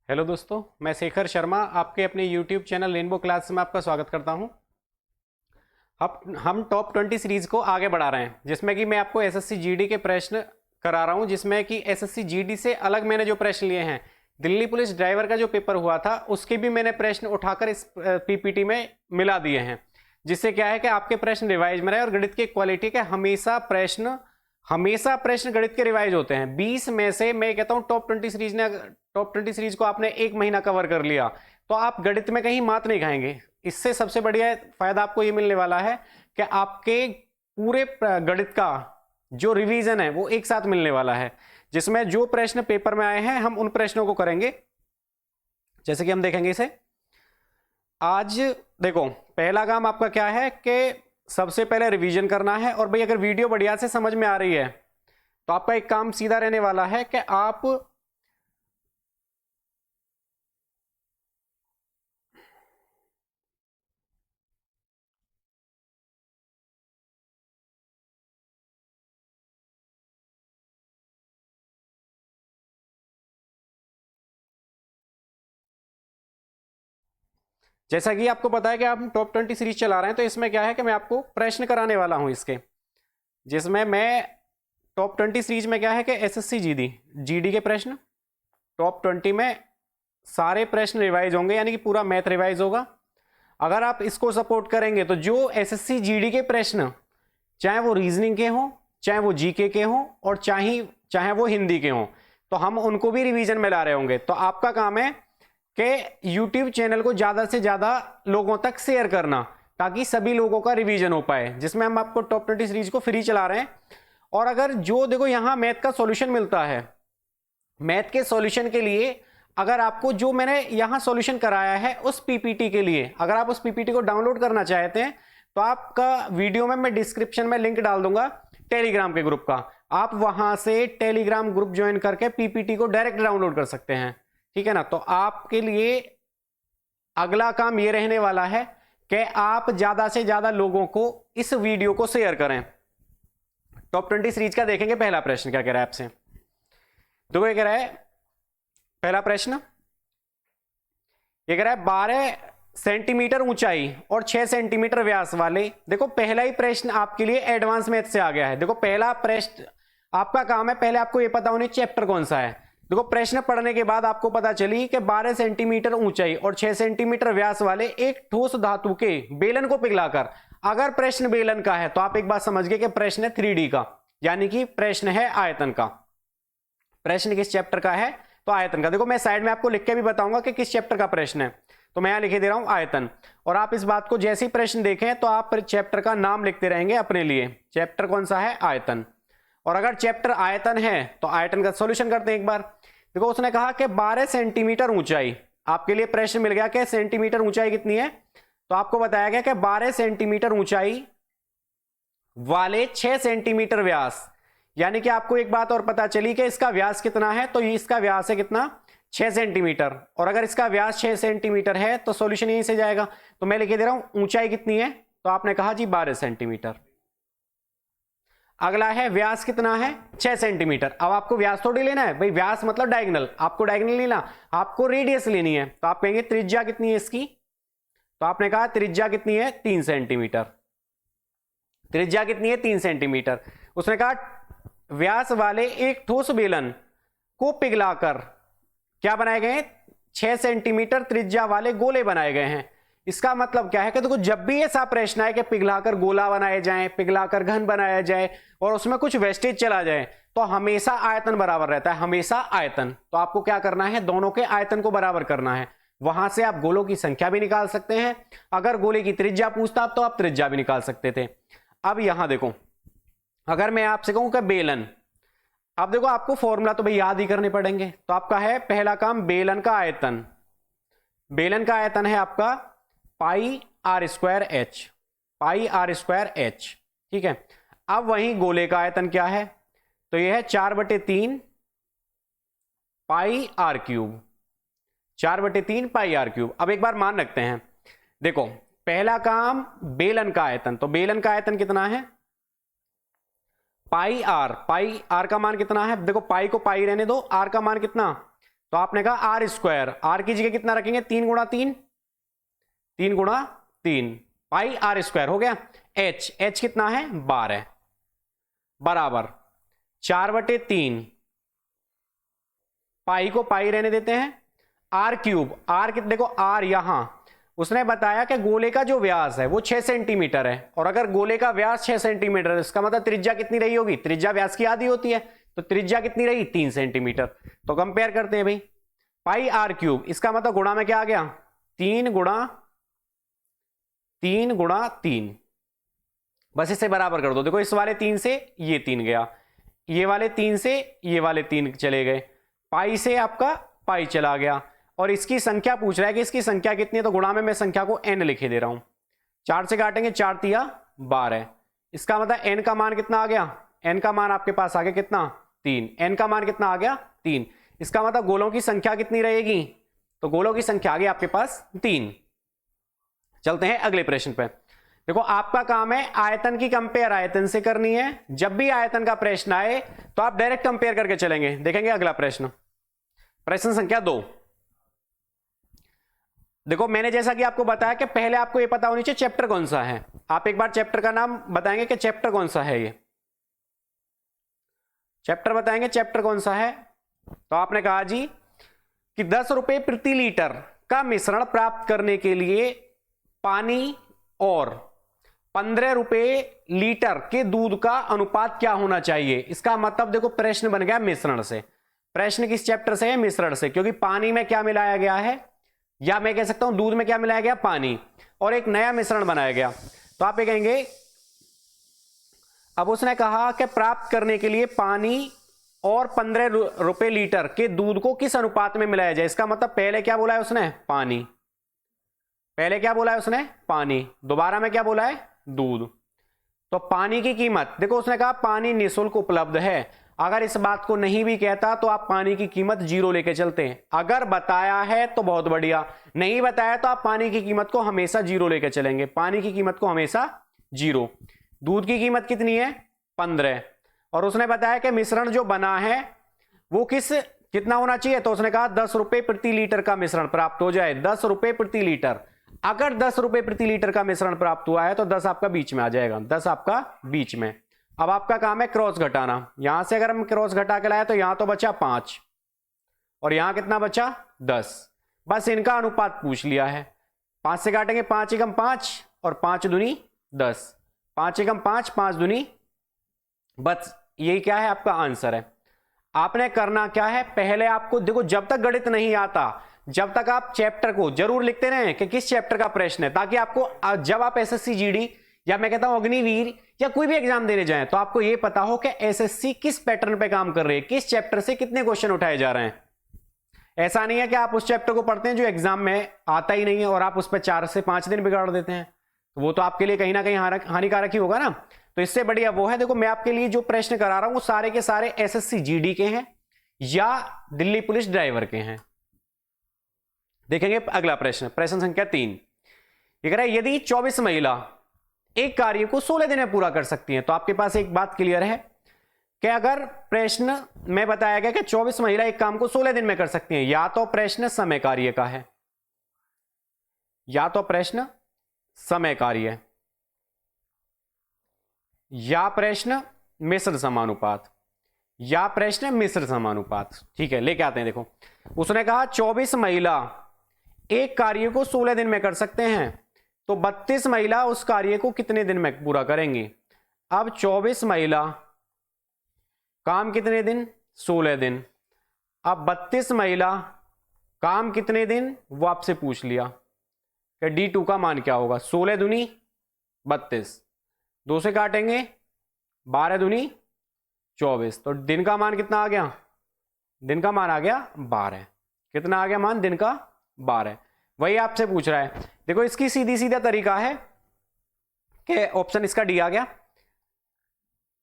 Hello दोस्तों, मैं शेखर शर्मा आपके अपने यूट्यूब चैनल रेनबो क्लास में आपका स्वागत करता हूं। अब हम टॉप 20 सीरीज को आगे बढ़ा रहे हैं, जिसमें कि मैं आपको एसएससी जीडी के प्रश्न करा रहा हूं, जिसमें कि एसएससी जीडी से अलग मैंने जो प्रश्न लिए हैं, दिल्ली पुलिस ड्राइवर का जो पेपर हुआ था उसके भी मैंने प्रश्न उठाकर इस पीपीटी में मिला दिए हैं, जिससे क्या है कि आपके प्रश्न रिवाइज में रहे और गणित की क्वालिटी के हमेशा प्रश्न गणित के रिवाइज होते हैं। 20 में से मैं कहता हूं टॉप 20 सीरीज को आपने एक महीना कवर कर लिया तो आप गणित में कहीं मात नहीं खाएंगे। इससे सबसे बढ़िया फायदा आपको ये मिलने वाला है कि आपके पूरे गणित का जो रिवीजन है वो एक साथ मिलने वाला है, जिसमें जो प्रश्न पेपर में आए हैं हम उन प्रश्नों को करेंगे। जैसे कि हम देखेंगे इसे आज। देखो, पहला काम आपका क्या है कि सबसे पहले रिवीजन करना है। और भाई अगर वीडियो बढ़िया से समझ में आ रही है तो आपका एक काम सीधा रहने वाला है कि आप जैसा कि आपको पता है कि आप टॉप 20 सीरीज चला रहे हैं, तो इसमें क्या है कि मैं आपको प्रश्न कराने वाला हूं इसके, जिसमें मैं टॉप 20 सीरीज में क्या है कि एसएससी जीडी के प्रश्न टॉप 20 में सारे प्रश्न रिवाइज होंगे, यानी कि पूरा मैथ रिवाइज होगा। अगर आप इसको सपोर्ट करेंगे तो जो एसएससी जीडी के प्रश्न, चाहे वो रीजनिंग के हों, चाहे वो जीके के हों, और चाहे वो हिंदी के हों, तो हम उनको भी रिवीजन में ला रहे होंगे। तो आपका काम है कि यूट्यूब चैनल को ज़्यादा से ज़्यादा लोगों तक शेयर करना, ताकि सभी लोगों का रिवीजन हो पाए, जिसमें हम आपको टॉप 20 सीरीज को फ्री चला रहे हैं। और अगर जो देखो यहाँ मैथ का सॉल्यूशन मिलता है, मैथ के सॉल्यूशन के लिए अगर आपको जो मैंने यहां सॉल्यूशन कराया है उस पीपीटी के लिए, अगर आप उस पीपीटी को डाउनलोड करना चाहते हैं तो आपका वीडियो में मैं डिस्क्रिप्शन में लिंक डाल दूंगा टेलीग्राम के ग्रुप का। आप वहां से टेलीग्राम ग्रुप ज्वाइन करके पीपीटी को डायरेक्ट डाउनलोड कर सकते हैं, ठीक है ना। तो आपके लिए अगला काम यह रहने वाला है कि आप ज्यादा से ज्यादा लोगों को इस वीडियो को शेयर करें। टॉप 20 सीरीज का देखेंगे पहला प्रश्न क्या कह रहा है आपसे। देखो ये कह रहा है, पहला प्रश्न ये कह रहा है 12 सेंटीमीटर ऊंचाई और 6 सेंटीमीटर व्यास वाले। देखो पहला ही प्रश्न आपके लिए एडवांस मैथ से आ गया है। देखो पहला प्रश्न आपका काम है, पहले आपको ये पता होनी चैप्टर कौन सा है। देखो प्रश्न पढ़ने के बाद आपको पता चली कि 12 सेंटीमीटर ऊंचाई और 6 सेंटीमीटर व्यास वाले एक ठोस धातु के बेलन को पिघलाकर, अगर प्रश्न बेलन का है तो आप एक बात समझ गए कि प्रश्न है 3D का, यानी कि प्रश्न है आयतन का। प्रश्न किस चैप्टर का है तो आयतन का। देखो मैं साइड में आपको लिख के भी बताऊंगा कि किस चैप्टर का प्रश्न है, तो मैं यहां लिखे दे रहा हूं आयतन। और आप इस बात को जैसे ही प्रश्न देखें तो आप चैप्टर का नाम लिखते रहेंगे अपने लिए। चैप्टर कौन सा है? आयतन। और अगर चैप्टर आयतन है तो आयतन का सॉल्यूशन करते हैं एक बार। देखो उसने कहा कि 12 सेंटीमीटर ऊंचाई, आपके लिए प्रश्न मिल गया कि सेंटीमीटर ऊंचाई कितनी है, तो आपको बताया गया कि 12 सेंटीमीटर ऊंचाई वाले 6 सेंटीमीटर व्यास, यानी कि आपको एक बात और पता चली कि इसका व्यास कितना है, तो इसका व्यास है कितना? 6 सेंटीमीटर। और अगर इसका व्यास 6 सेंटीमीटर है तो सॉल्यूशन यहीं से जाएगा। तो मैं लिखे दे रहा हूं ऊंचाई कितनी है, तो आपने कहा जी 12 सेंटीमीटर। अगला है व्यास कितना है? 6 सेंटीमीटर। अब आपको व्यास थोड़ी लेना है भाई, व्यास मतलब डायगोनल, आपको डायगोनल लेना, आपको रेडियस लेनी है। तो आप कहेंगे त्रिज्या कितनी है इसकी, तो आपने कहा त्रिज्या कितनी है? 3 सेंटीमीटर। त्रिज्या कितनी है? 3 सेंटीमीटर। उसने कहा व्यास वाले एक ठोस बेलन को पिघलाकर क्या बनाए गए हैं? 6 सेंटीमीटर त्रिज्या वाले गोले बनाए गए हैं। इसका मतलब क्या है कि देखो जब भी ऐसा प्रश्न है कि पिघलाकर गोला बनाए जाए, पिघलाकर घन बनाया जाए और उसमें कुछ वेस्टेज चला जाए, तो हमेशा आयतन बराबर रहता है, हमेशा आयतन। तो आपको क्या करना है? दोनों के आयतन को बराबर करना है। वहां से आप गोलों की संख्या भी निकाल सकते हैं। अगर गोले की त्रिज्या पूछता तो आप त्रिज्या भी निकाल सकते थे। अब यहां देखो, अगर मैं आपसे कहूं कि बेलन, अब देखो आपको फॉर्मूला तो भाई याद ही करने पड़ेंगे। तो आपका है पहला काम बेलन का आयतन। बेलन का आयतन है आपका pi r square h, pi r square h, ठीक है। अब वहीं गोले का आयतन क्या है, तो यह है 4/3 pi r cube, 4/3 pi r cube. अब एक बार मान रखते हैं, देखो पहला काम बेलन का आयतन, तो बेलन का आयतन कितना है? पाई आर का मान कितना है? देखो पाई को पाई रहने दो, आर का मान कितना? तो आपने कहा आर स्क्वायर, आर की जगह कितना रखेंगे 3 गुणा 3, 3 गुणा 3 पाई आर स्क्वायर हो गया। एच कितना है 12 बराबर 4/3 पाई को पाई रहने देते हैं, आर क्यूब, आर देखो आर यहां उसने बताया कि गोले का जो व्यास है वो 6 सेंटीमीटर है, और अगर गोले का व्यास 6 सेंटीमीटर है इसका मतलब त्रिज्या कितनी रही होगी, त्रिज्या व्यास की आधी होती है, तो त्रिज्या कितनी रही 3 सेंटीमीटर। तो कंपेयर करते हैं भाई, पाई आर क्यूब इसका मतलब गुणा में क्या आ गया 3 गुणा 3, बस इसे बराबर कर दो। देखो इस वाले 3 से ये 3 गया, ये वाले 3 से ये वाले 3 चले गए, पाई से आपका पाई चला गया, और इसकी संख्या पूछ रहा है कि इसकी संख्या कितनी है, तो गुणा में मैं संख्या को n लिखे दे रहा हूं। 4 से काटेंगे 4 तिया 12, इसका मतलब n का मान कितना आ गया, n का मान आपके पास आ गया कितना 3, n का मान कितना आ गया 3, इसका मतलब गोलों की संख्या कितनी रहेगी, तो गोलों की संख्या आ गई आपके पास 3। चलते हैं अगले प्रश्न पे। देखो आपका काम है आयतन की कंपेयर आयतन से करनी है, जब भी आयतन का प्रश्न आए तो आप डायरेक्ट कंपेयर करके चलेंगे। देखेंगे अगला प्रश्न, प्रश्न संख्या 2। देखो मैंने जैसा कि आपको बताया कि पहले आपको यह पता होनी चाहिए चैप्टर कौन सा है, आप एक बार चैप्टर का नाम बताएंगे कि चैप्टर कौन सा है, ये चैप्टर बताएंगे चैप्टर कौन सा है। तो आपने कहा जी कि 10 रुपए प्रति लीटर का मिश्रण प्राप्त करने के लिए पानी और 15 रुपए लीटर के दूध का अनुपात क्या होना चाहिए। इसका मतलब देखो प्रश्न बन गया मिश्रण से, प्रश्न किस चैप्टर से है, मिश्रण से, क्योंकि पानी में क्या मिलाया गया है, या मैं कह सकता हूं दूध में क्या मिलाया गया पानी, और एक नया मिश्रण बनाया गया। तो आप ये कहेंगे, अब उसने कहा कि प्राप्त करने के लिए पानी और 15 रुपए लीटर के दूध को किस अनुपात में मिलाया जाए। इसका मतलब पहले क्या बोला है उसने पानी, पहले क्या बोला है उसने पानी, दोबारा में क्या बोला है दूध। तो पानी की कीमत देखो उसने कहा पानी निःशुल्क उपलब्ध है, अगर इस बात को नहीं भी कहता तो आप पानी की कीमत 0 लेके चलते हैं, अगर बताया है तो बहुत बढ़िया, नहीं बताया तो आप पानी की कीमत को हमेशा 0 लेके चलेंगे, पानी की कीमत को हमेशा 0। दूध की कीमत कितनी है 15, और उसने बताया कि मिश्रण जो बना है वो कितना होना चाहिए, तो उसने कहा 10 रुपए प्रति लीटर का मिश्रण प्राप्त हो जाए, 10 रुपए प्रति लीटर। अगर 10 रुपए प्रति लीटर का मिश्रण प्राप्त हुआ है तो 10 आपका बीच में आ जाएगा, 10 आपका बीच में। अब आपका काम है क्रॉस घटाना, यहां से अगर हम क्रॉस घटा के लाए तो यहां तो बचा 5 और यहां कितना बचा 10, बस इनका अनुपात पूछ लिया है। 5 से काटेंगे 5 एकम 5 और 5 दूनी 10, 5 एकम 5, 5 दूनी, बस यही क्या है आपका आंसर है। आपने करना क्या है, पहले आपको देखो जब तक गणित नहीं आता जब तक आप चैप्टर को जरूर लिखते रहें कि किस चैप्टर का प्रश्न है, ताकि आपको जब आप एसएससी जीडी या मैं कहता हूं अग्निवीर या कोई भी एग्जाम देने जाएं तो आपको यह पता हो कि एसएससी किस पैटर्न पे काम कर रही है, किस चैप्टर से कितने क्वेश्चन उठाए जा रहे हैं। ऐसा नहीं है कि आप उस चैप्टर को पढ़ते हैं जो एग्जाम में आता ही नहीं है और आप उस पर 4 से 5 दिन बिगाड़ देते हैं, तो वो तो आपके लिए कहीं ना कहीं हानिकारक ही होगा ना। तो इससे बढ़िया वो है, देखो मैं आपके लिए जो प्रश्न करा रहा हूं वो सारे के सारे एसएससी जीडी के हैं या दिल्ली पुलिस ड्राइवर के हैं। देखेंगे अगला प्रश्न, प्रश्न संख्या 3। ये कह रहा है यदि 24 महिला एक कार्य को 16 दिन में पूरा कर सकती हैं, तो आपके पास एक बात क्लियर है कि अगर प्रश्न में बताया गया कि 24 महिला एक काम को 16 दिन में कर सकती हैं, या तो प्रश्न समय कार्य का है, या तो प्रश्न समय कार्य, या प्रश्न मिश्र समानुपात, या प्रश्न मिश्र समानुपात। ठीक है, लेके आते हैं। देखो उसने कहा 24 महिला एक कार्य को 16 दिन में कर सकते हैं, तो 32 महिला उस कार्य को कितने दिन में पूरा करेंगी। अब 24 महिला काम कितने दिन 16 दिन, अब 32 महिला काम कितने दिन वो आपसे पूछ लिया कि D2 का मान क्या होगा। 16 दूनी 32, 2 से काटेंगे 12 दूनी 24, तो दिन का मान कितना आ गया, दिन का मान आ गया 12। कितना आ गया मान दिन का 12, वही आपसे पूछ रहा है। देखो इसकी सीधी सीधा तरीका है कि ऑप्शन इसका डी आ गया,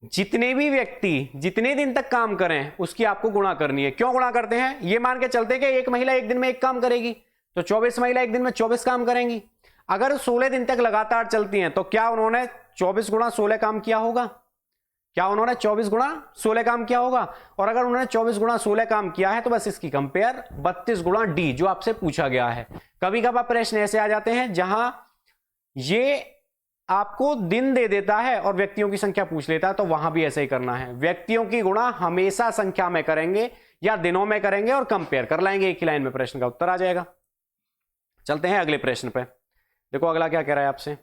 जितने भी व्यक्ति जितने दिन तक काम करें उसकी आपको गुणा करनी है। क्यों गुणा करते हैं, ये मान के चलते हैं कि एक महिला एक दिन में एक काम करेगी तो 24 महिला एक दिन में 24 काम करेंगी। अगर 16 दिन तक लगातार चलती हैं तो क्या उन्होंने 24 गुणा 16 काम किया होगा, क्या उन्होंने 24 गुणा 16 काम किया होगा? और अगर उन्होंने 24 गुणा 16 काम किया है तो बस इसकी कंपेयर 32 गुणा डी जो आपसे पूछा गया है। कभी कभार प्रश्न ऐसे आ जाते हैं जहां ये आपको दिन दे देता है और व्यक्तियों की संख्या पूछ लेता है, तो वहां भी ऐसे ही करना है। व्यक्तियों की गुणा हमेशा संख्या में करेंगे या दिनों में करेंगे और कंपेयर कर लाएंगे, एक ही लाइन में प्रश्न का उत्तर आ जाएगा। चलते हैं अगले प्रश्न पे। देखो अगला क्या कह रहा है आपसे।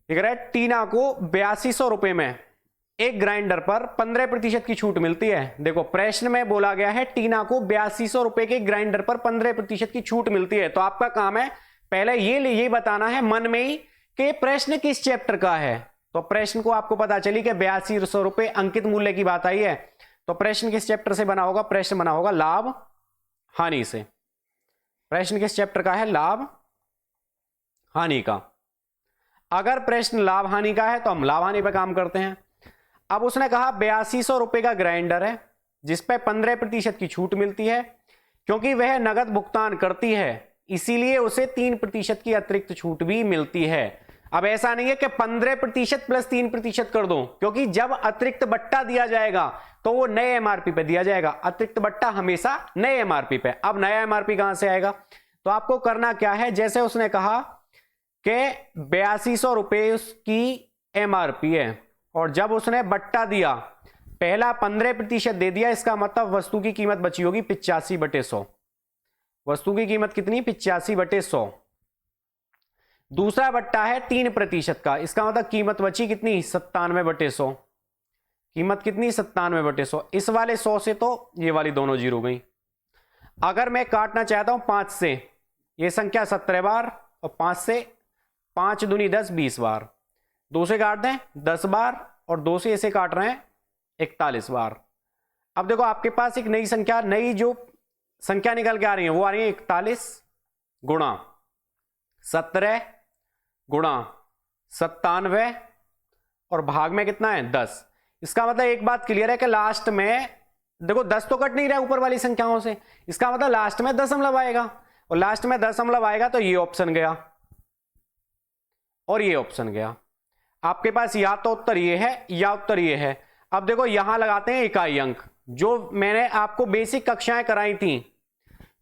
कह रहा है टीना को 8200 रुपए में एक ग्राइंडर पर 15% की छूट मिलती है। देखो प्रश्न में बोला गया है टीना को 8200 रुपए के ग्राइंडर पर 15% की छूट मिलती है। तो आपका काम है पहले ये बताना है मन में ही कि प्रश्न किस चैप्टर का है। तो प्रश्न को आपको पता चली कि 8200 रुपए अंकित मूल्य की बात आई है, तो प्रश्न किस चैप्टर से बना होगा? प्रश्न बना होगा लाभ हानि से। प्रश्न किस चैप्टर का है? लाभ हानि का। अगर प्रश्न लाभ हानि का है तो हम लाभ हानि पे काम करते हैं। अब उसने कहा 8200 रुपए का ग्राइंडर है जिसपे 15% की छूट मिलती है। क्योंकि वह नगद भुगतान करती है इसीलिए उसे 3% की अतिरिक्त छूट भी मिलती है। अब ऐसा नहीं है कि 15% प्लस 3% कर दो, क्योंकि जब अतिरिक्त बट्टा दिया जाएगा तो वो नए एमआरपी पे दिया जाएगा। अतिरिक्त बट्टा हमेशा नए एमआरपी पे। अब नया एमआरपी कहां से आएगा? तो आपको करना क्या है, जैसे उसने कहा कि 8200 रुपए उसकी एमआरपी है और जब उसने बट्टा दिया पहला 15% दे दिया, इसका मतलब वस्तु की कीमत बची होगी 85/100। वस्तु की कीमत कितनी? 85/100। दूसरा बट्टा है 3% का, इसका मतलब कीमत बची कितनी? 97/100। कीमत कितनी? 97/100। इस वाले 100 से तो ये वाली दोनों जीरो गई। अगर मैं काटना चाहता हूं 5 से, ये संख्या 17 बार और 5 से 5 दूनी 10 20 बार। 2 से काट दें 10 बार और 2 से ऐसे काट रहे हैं 41 बार। अब देखो आपके पास एक नई संख्या, नई जो संख्या निकल के आ रही है वो आ रही है 41 गुणा 17 गुणा 97 और भाग में कितना है? 10। इसका मतलब एक बात क्लियर है कि लास्ट में देखो 10 तो कट नहीं रहा ऊपर वाली संख्याओं से, इसका मतलब लास्ट में दशमलव आएगा और लास्ट में दशमलव आएगा तो ये ऑप्शन गया और ये ऑप्शन गया। आपके पास या तो उत्तर ये है या उत्तर ये है। अब देखो यहां लगाते हैं इकाई अंक, जो मैंने आपको बेसिक कक्षाएं कराई थी।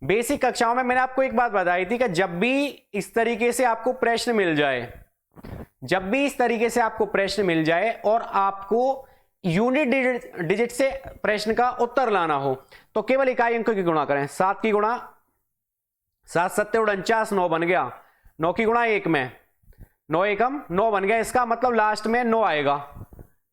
बेसिक कक्षाओं में मैंने आपको एक बात बताई थी कि जब भी इस तरीके से आपको प्रश्न मिल जाए, जब भी इस तरीके से आपको प्रश्न मिल जाए और आपको यूनिट डिजिट से प्रश्न का उत्तर लाना हो तो केवल इकाई अंक की गुणा करें। 7 की गुणा 7 7 49, 9 बन गया। 9 की गुणा 1 में 9 एकम 9 बन गया। इसका मतलब लास्ट में 9 आएगा,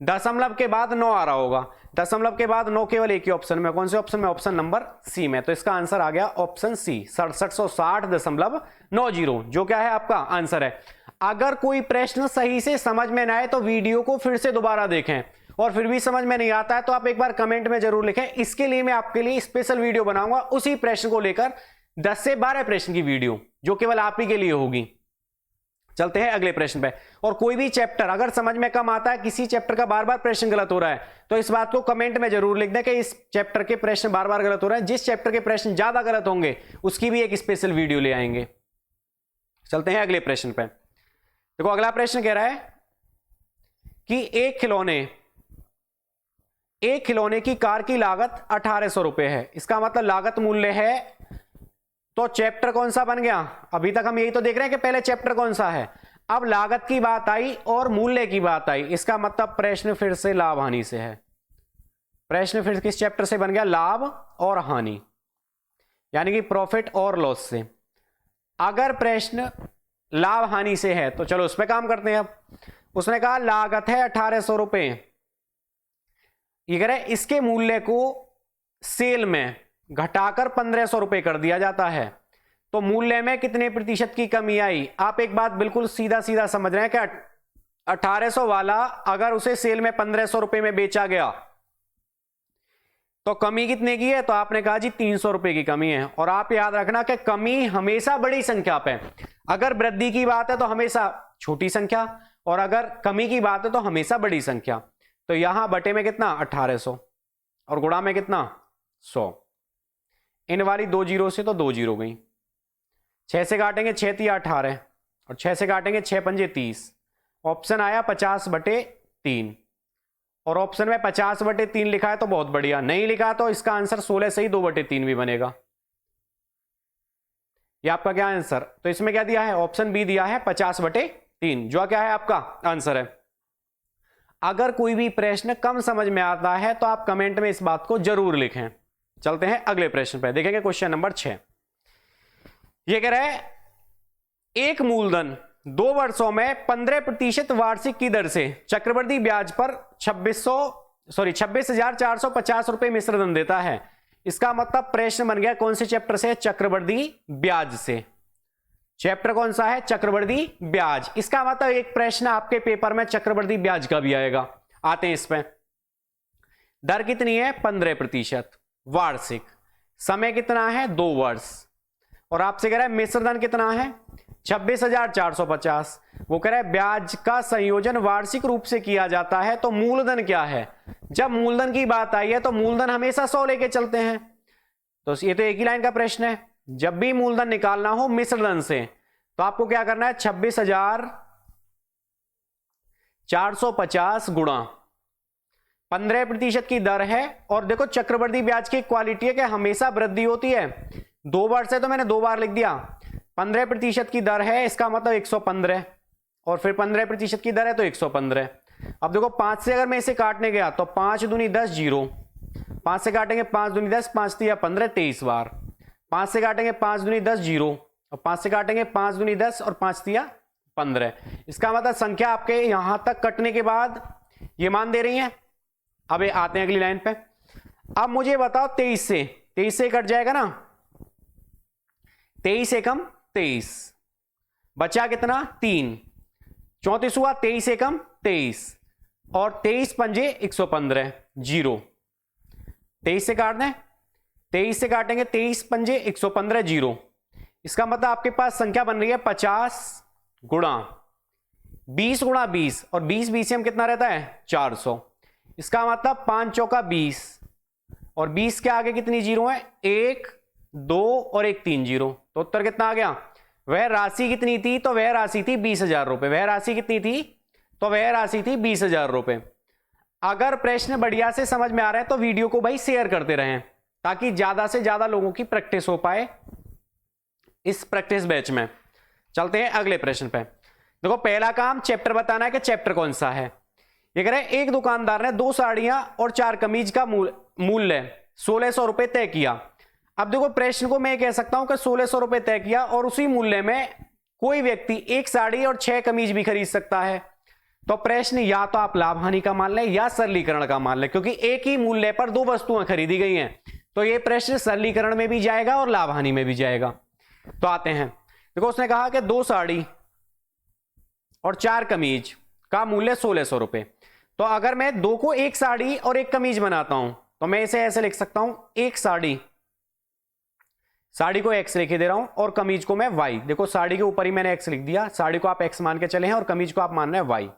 दशमलव के बाद 9 आ रहा होगा। दशमलव के बाद 9 केवल एक ही ऑप्शन में, कौन से ऑप्शन में? ऑप्शन नंबर सी में। तो इसका आंसर आ गया ऑप्शन सी 6760.90, जो क्या है आपका आंसर है। अगर कोई प्रश्न सही से समझ में ना आए तो वीडियो को फिर से दोबारा देखें, और फिर भी समझ में नहीं आता है तो आप एक बार कमेंट में जरूर लिखें। इसके लिए मैं आपके लिए स्पेशल वीडियो बनाऊंगा उसी प्रश्न को लेकर, 10 से 12 प्रश्न की वीडियो जो केवल आप ही के लिए होगी। चलते हैं अगले प्रश्न पे। और कोई भी चैप्टर अगर समझ में कम आता है, किसी चैप्टर का बार बार प्रश्न गलत हो रहा है, तो इस बात को कमेंट में जरूर लिख दें कि इस चैप्टर के प्रश्न बार बार गलत हो रहे हैं। जिस चैप्टर के प्रश्न ज्यादा गलत होंगे उसकी भी एक स्पेशल वीडियो ले आएंगे। चलते हैं अगले प्रश्न पे। देखो अगला प्रश्न कह रहा है कि एक खिलौने की कार की लागत 1800 रुपए है। इसका मतलब लागत मूल्य है, तो चैप्टर कौन सा बन गया? अभी तक हम यही तो देख रहे हैं कि पहले चैप्टर कौन सा है। अब लागत की बात आई और मूल्य की बात आई, इसका मतलब प्रश्न फिर से लाभ हानि से है। प्रश्न फिर किस चैप्टर से बन गया? लाभ और हानि, यानी कि प्रॉफिट और लॉस से। अगर प्रश्न लाभ हानि से है तो चलो उस पर काम करते हैं। अब उसने कहा लागत है 1800 रुपए, ये कह रहे इसके मूल्य को सेल में घटाकर 1500 रुपए कर दिया जाता है, तो मूल्य में कितने प्रतिशत की कमी आई? आप एक बात बिल्कुल सीधा सीधा समझ रहे हैं कि 1800 वाला अगर उसे सेल में 1500 रुपए में बेचा गया तो कमी कितने की है? तो आपने कहा जी 300 रुपए की कमी है। और आप याद रखना कि कमी हमेशा बड़ी संख्या पे, अगर वृद्धि की बात है तो हमेशा छोटी संख्या, और अगर कमी की बात है तो हमेशा बड़ी संख्या। तो यहां बटे में कितना? 1800 और गुणा में कितना? 100। इन वाली 2 जीरो से तो 2 जीरो गई। 6 से काटेंगे 6 3 18 और 6 से काटेंगे 6 पंजे 30 ऑप्शन आया 50/3 और ऑप्शन में 50/3 लिखा है तो बहुत बढ़िया, नहीं लिखा तो इसका आंसर 16 से ही 2/3 भी बनेगा। ये आपका क्या आंसर, तो इसमें क्या दिया है, ऑप्शन बी दिया है 50/3, जो क्या है आपका आंसर है। अगर कोई भी प्रश्न कम समझ में आता है तो आप कमेंट में इस बात को जरूर लिखें। चलते हैं अगले प्रश्न पे, देखेंगे क्वेश्चन नंबर 6। ये कह रहा है एक मूलधन 2 वर्षों में 15% वार्षिक की दर से चक्रवृद्धि ब्याज पर 26,450 रुपए मिश्रधन देता है। इसका मतलब प्रश्न बन गया कौन से चैप्टर से, चक्रवृद्धि ब्याज से। चैप्टर कौन सा है, चक्रवृद्धि ब्याज। इसका मतलब एक प्रश्न आपके पेपर में चक्रवृद्धि ब्याज का भी आएगा। आते हैं इसमें, दर कितनी है 15% वार्षिक, समय कितना है 2 वर्ष, और आपसे कह रहा है मिश्रधन कितना है 26,450। वो कह रहा है ब्याज का संयोजन वार्षिक रूप से किया जाता है, तो मूलधन क्या है। जब मूलधन की बात आई है तो मूलधन हमेशा 100 लेके चलते हैं, तो ये तो एक ही लाइन का प्रश्न है। जब भी मूलधन निकालना हो मिश्रधन से तो आपको क्या करना है 26,450 गुणा 15% की दर है। और देखो चक्रवृद्धि ब्याज की क्वालिटी है कि हमेशा वृद्धि होती है, 2 वर्ष है तो मैंने 2 बार लिख दिया। 15% की दर है, इसका मतलब 115, और फिर 15% की दर है तो 115। अब देखो 5 से अगर मैं इसे काटने गया तो 5 दूनी 10 0, 5 से काटेंगे 5 दूनी 10, 5 तिया 15, 23 बार। 5 से काटेंगे 5 दूनी 10 0, और 5 से काटेंगे 5 दूनी 10 और 5 तिया 15। इसका मतलब संख्या आपके यहां तक कटने के बाद ये मान दे रही है। अब ये आते हैं अगली लाइन पे। अब मुझे बताओ 23 से कट जाएगा ना, 23 एकम 23, बचा कितना 3, 34 हुआ, 23 एकम 23, और 23 पंजे 115 0। 23 से काट दें, 23 से काटेंगे 23 पंजे 115 0। इसका मतलब आपके पास संख्या बन रही है 50 गुणा 20 गुणा 20, और 20 बीसीएम कितना रहता है 400। इसका मतलब 5 चौका 20, और 20 के आगे कितनी जीरो है 1 2 और 1 3 जीरो, तो उत्तर कितना आ गया। वह राशि कितनी थी, तो वह राशि थी 20,000 रुपए। वह राशि कितनी थी, तो वह राशि थी 20,000 रुपए। अगर प्रश्न बढ़िया से समझ में आ रहा है तो वीडियो को भाई शेयर करते रहें, ताकि ज्यादा से ज्यादा लोगों की प्रैक्टिस हो पाए इस प्रैक्टिस बैच में। चलते हैं अगले प्रश्न पे। देखो पहला काम चैप्टर बताना है कि चैप्टर कौन सा है। ये कह रहे हैं एक दुकानदार ने 2 साड़ियां और 4 कमीज का मूल्य 1600 रुपए तय किया। अब देखो प्रश्न को मैं कह सकता हूं कि 1600 रुपए तय किया और उसी मूल्य में कोई व्यक्ति 1 साड़ी और 6 कमीज भी खरीद सकता है। तो प्रश्न या तो आप लाभ हानि का मान लें या सरलीकरण का मान लें, क्योंकि एक ही मूल्य पर 2 वस्तुएं खरीदी गई हैं, तो यह प्रश्न सरलीकरण में भी जाएगा और लाभ हानि में भी जाएगा। तो आते हैं, देखो उसने कहा कि 2 साड़ी और 4 कमीज का मूल्य 1600 रुपए। तो अगर मैं 2 को 1 साड़ी और 1 कमीज बनाता हूं तो मैं इसे ऐसे लिख सकता हूं, 1 साड़ी को x लिखे दे रहा हूं और कमीज को मैं y। देखो साड़ी के ऊपर ही मैंने x लिख दिया, साड़ी को आप x मान के चले हैं और कमीज को आप मान रहे हैं y।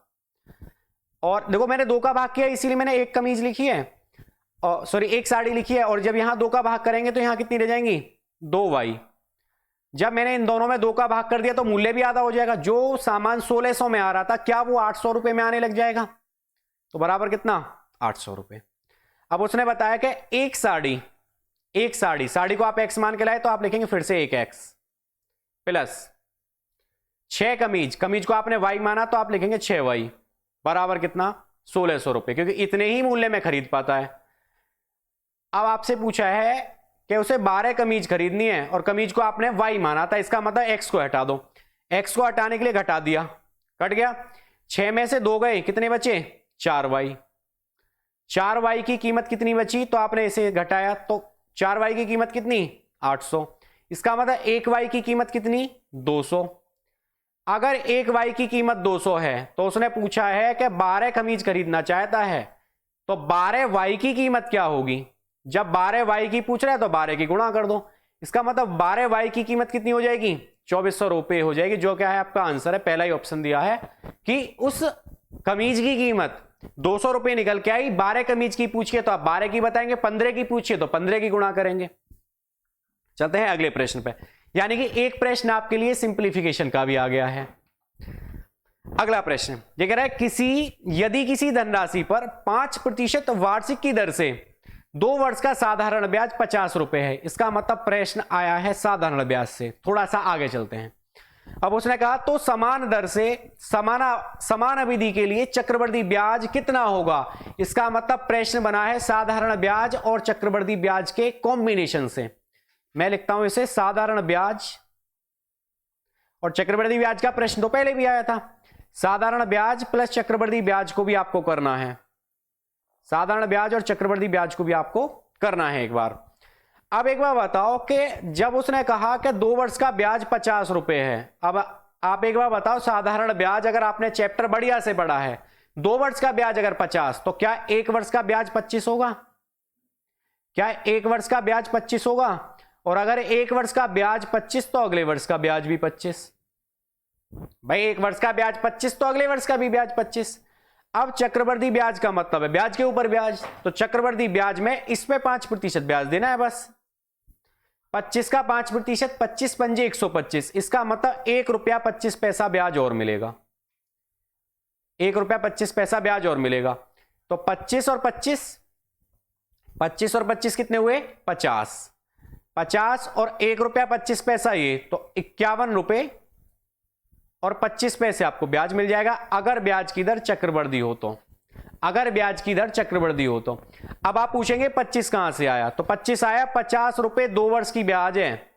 और देखो मैंने 2 का भाग किया इसीलिए मैंने 1 कमीज लिखी है, और सॉरी 1 साड़ी लिखी है, और जब यहां 2 का भाग करेंगे तो यहां कितनी रह जाएंगी 2y। जब मैंने इन दोनों में 2 का भाग कर दिया तो मूल्य भी आधा हो जाएगा। जो सामान 1600 में आ रहा था क्या वो 800 रुपए में आने लग जाएगा, तो बराबर कितना 800 रुपए। अब उसने बताया कि एक साड़ी को आप x मान के लाए तो आप लिखेंगे फिर से 1x प्लस 6 कमीज को आपने y माना तो आप लिखेंगे 6y बराबर कितना 1600 रुपए, क्योंकि इतने ही मूल्य में खरीद पाता है। अब आपसे पूछा है कि उसे 12 कमीज खरीदनी है और कमीज को आपने y माना था, इसका मतलब x को हटा दो। x को हटाने के लिए घटा दिया, कट गया, 6 में से 2 गए, कितने बचे 4y। 4y की कीमत कितनी बची, तो आपने इसे घटाया तो 4y की कीमत कितनी 800। इसका मतलब 1y की कीमत कितनी 200। अगर 1y की कीमत 200 है तो उसने पूछा है कि 12 कमीज खरीदना चाहता है, तो 12y की कीमत क्या होगी। जब 12y की पूछ रहा है तो 12 की गुणा कर दो, इसका मतलब 12y की कीमत कितनी हो जाएगी 2400 रुपए हो जाएगी, जो क्या है आपका आंसर है। पहला ही ऑप्शन दिया है कि उस कमीज की कीमत 200 रुपए निकल के आई। 12 कमीज की पूछिए तो आप 12 की बताएंगे, 15 की पूछिए तो 15 की गुणा करेंगे। चलते हैं अगले प्रश्न पे, यानी कि एक प्रश्न आपके लिए सिंप्लीफिकेशन का भी आ गया है। अगला प्रश्न ये कह रहा है यदि किसी धनराशि पर 5% वार्षिक की दर से 2 वर्ष का साधारण ब्याज 50 रुपए है। इसका मतलब प्रश्न आया है साधारण ब्याज से। थोड़ा सा आगे चलते हैं। अब उसने कहा तो समान दर से समान अवधि के लिए चक्रवृद्धि ब्याज कितना होगा। इसका मतलब प्रश्न बना है साधारण ब्याज और चक्रवृद्धि ब्याज के कॉम्बिनेशन से। मैं लिखता हूं इसे साधारण ब्याज और चक्रवृद्धि ब्याज का प्रश्न तो पहले भी आया था। साधारण ब्याज प्लस चक्रवृद्धि ब्याज को भी आपको करना है। साधारण ब्याज और चक्रवृद्धि ब्याज को भी आपको करना है एक बार। अब एक बार बताओ कि जब उसने कहा कि 2 वर्ष का ब्याज 50 रुपए है। अब आप एक बार बताओ साधारण ब्याज अगर आपने चैप्टर बढ़िया से पढ़ा है 2 वर्ष का ब्याज अगर 50 तो क्या 1 वर्ष का ब्याज 25 होगा। क्या 1 वर्ष का ब्याज 25 होगा। और अगर 1 वर्ष का ब्याज 25 तो अगले वर्ष का ब्याज भी 25। भाई 1 वर्ष का ब्याज 25 तो अगले वर्ष का भी ब्याज 25। अब चक्रवृद्धि ब्याज का मतलब है ब्याज के ऊपर ब्याज। तो चक्रवृद्धि ब्याज में इस पे 5% ब्याज देना है बस। 25 का 5%, 25 पंजे 125। इसका मतलब 1 रुपया 25 पैसा ब्याज और मिलेगा। 1 रुपया 25 पैसा ब्याज और मिलेगा। तो 25 और 25 कितने हुए 50। 50 और 1 रुपया 25 पैसा ये तो 51 रुपए और 25 पैसे आपको ब्याज मिल जाएगा अगर ब्याज की दर चक्रवृद्धि हो तो। अगर ब्याज की दर चक्रवृद्धि हो तो। अब आप पूछेंगे 25 कहां से आया। तो 25 आया 50 रुपए 2 वर्ष की ब्याज है।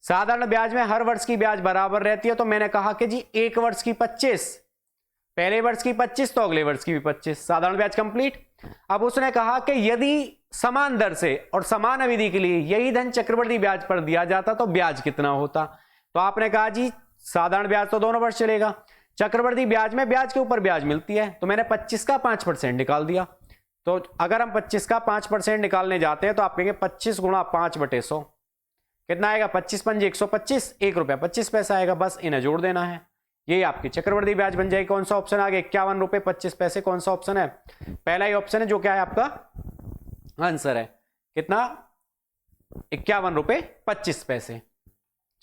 साधारण ब्याज में हर वर्ष की ब्याज बराबर रहती है। तो मैंने कहा कि जी 1 वर्ष की 25, पहले वर्ष की 25 तो अगले वर्ष की भी 25। साधारण ब्याज कंप्लीट। अब उसने कहा कि यदि समान दर से और समान अवधि के लिए यही धन चक्रवृद्धि ब्याज पर दिया जाता तो ब्याज कितना होता। तो आपने कहा जी साधारण ब्याज तो दोनों वर्ष चलेगा। चक्रवृद्धि ब्याज में ब्याज के ऊपर ब्याज मिलती है। तो मैंने 25 का 5% निकाल दिया। तो अगर हम 25 का 5% निकालने जाते हैं तो आप कहेंगे 25 गुणा 5/100 कितना आएगा 25 पंजे 125, 1 रुपया 25 पैसा आएगा। बस इन्हें जोड़ देना है। ये आपकी चक्रवृद्धि ब्याज बन जाएगी। कौन सा ऑप्शन आ गया 51 रुपए 25 पैसे। कौन सा ऑप्शन है पहला ही ऑप्शन है जो क्या है आपका आंसर है। कितना 51 रुपए 25 पैसे।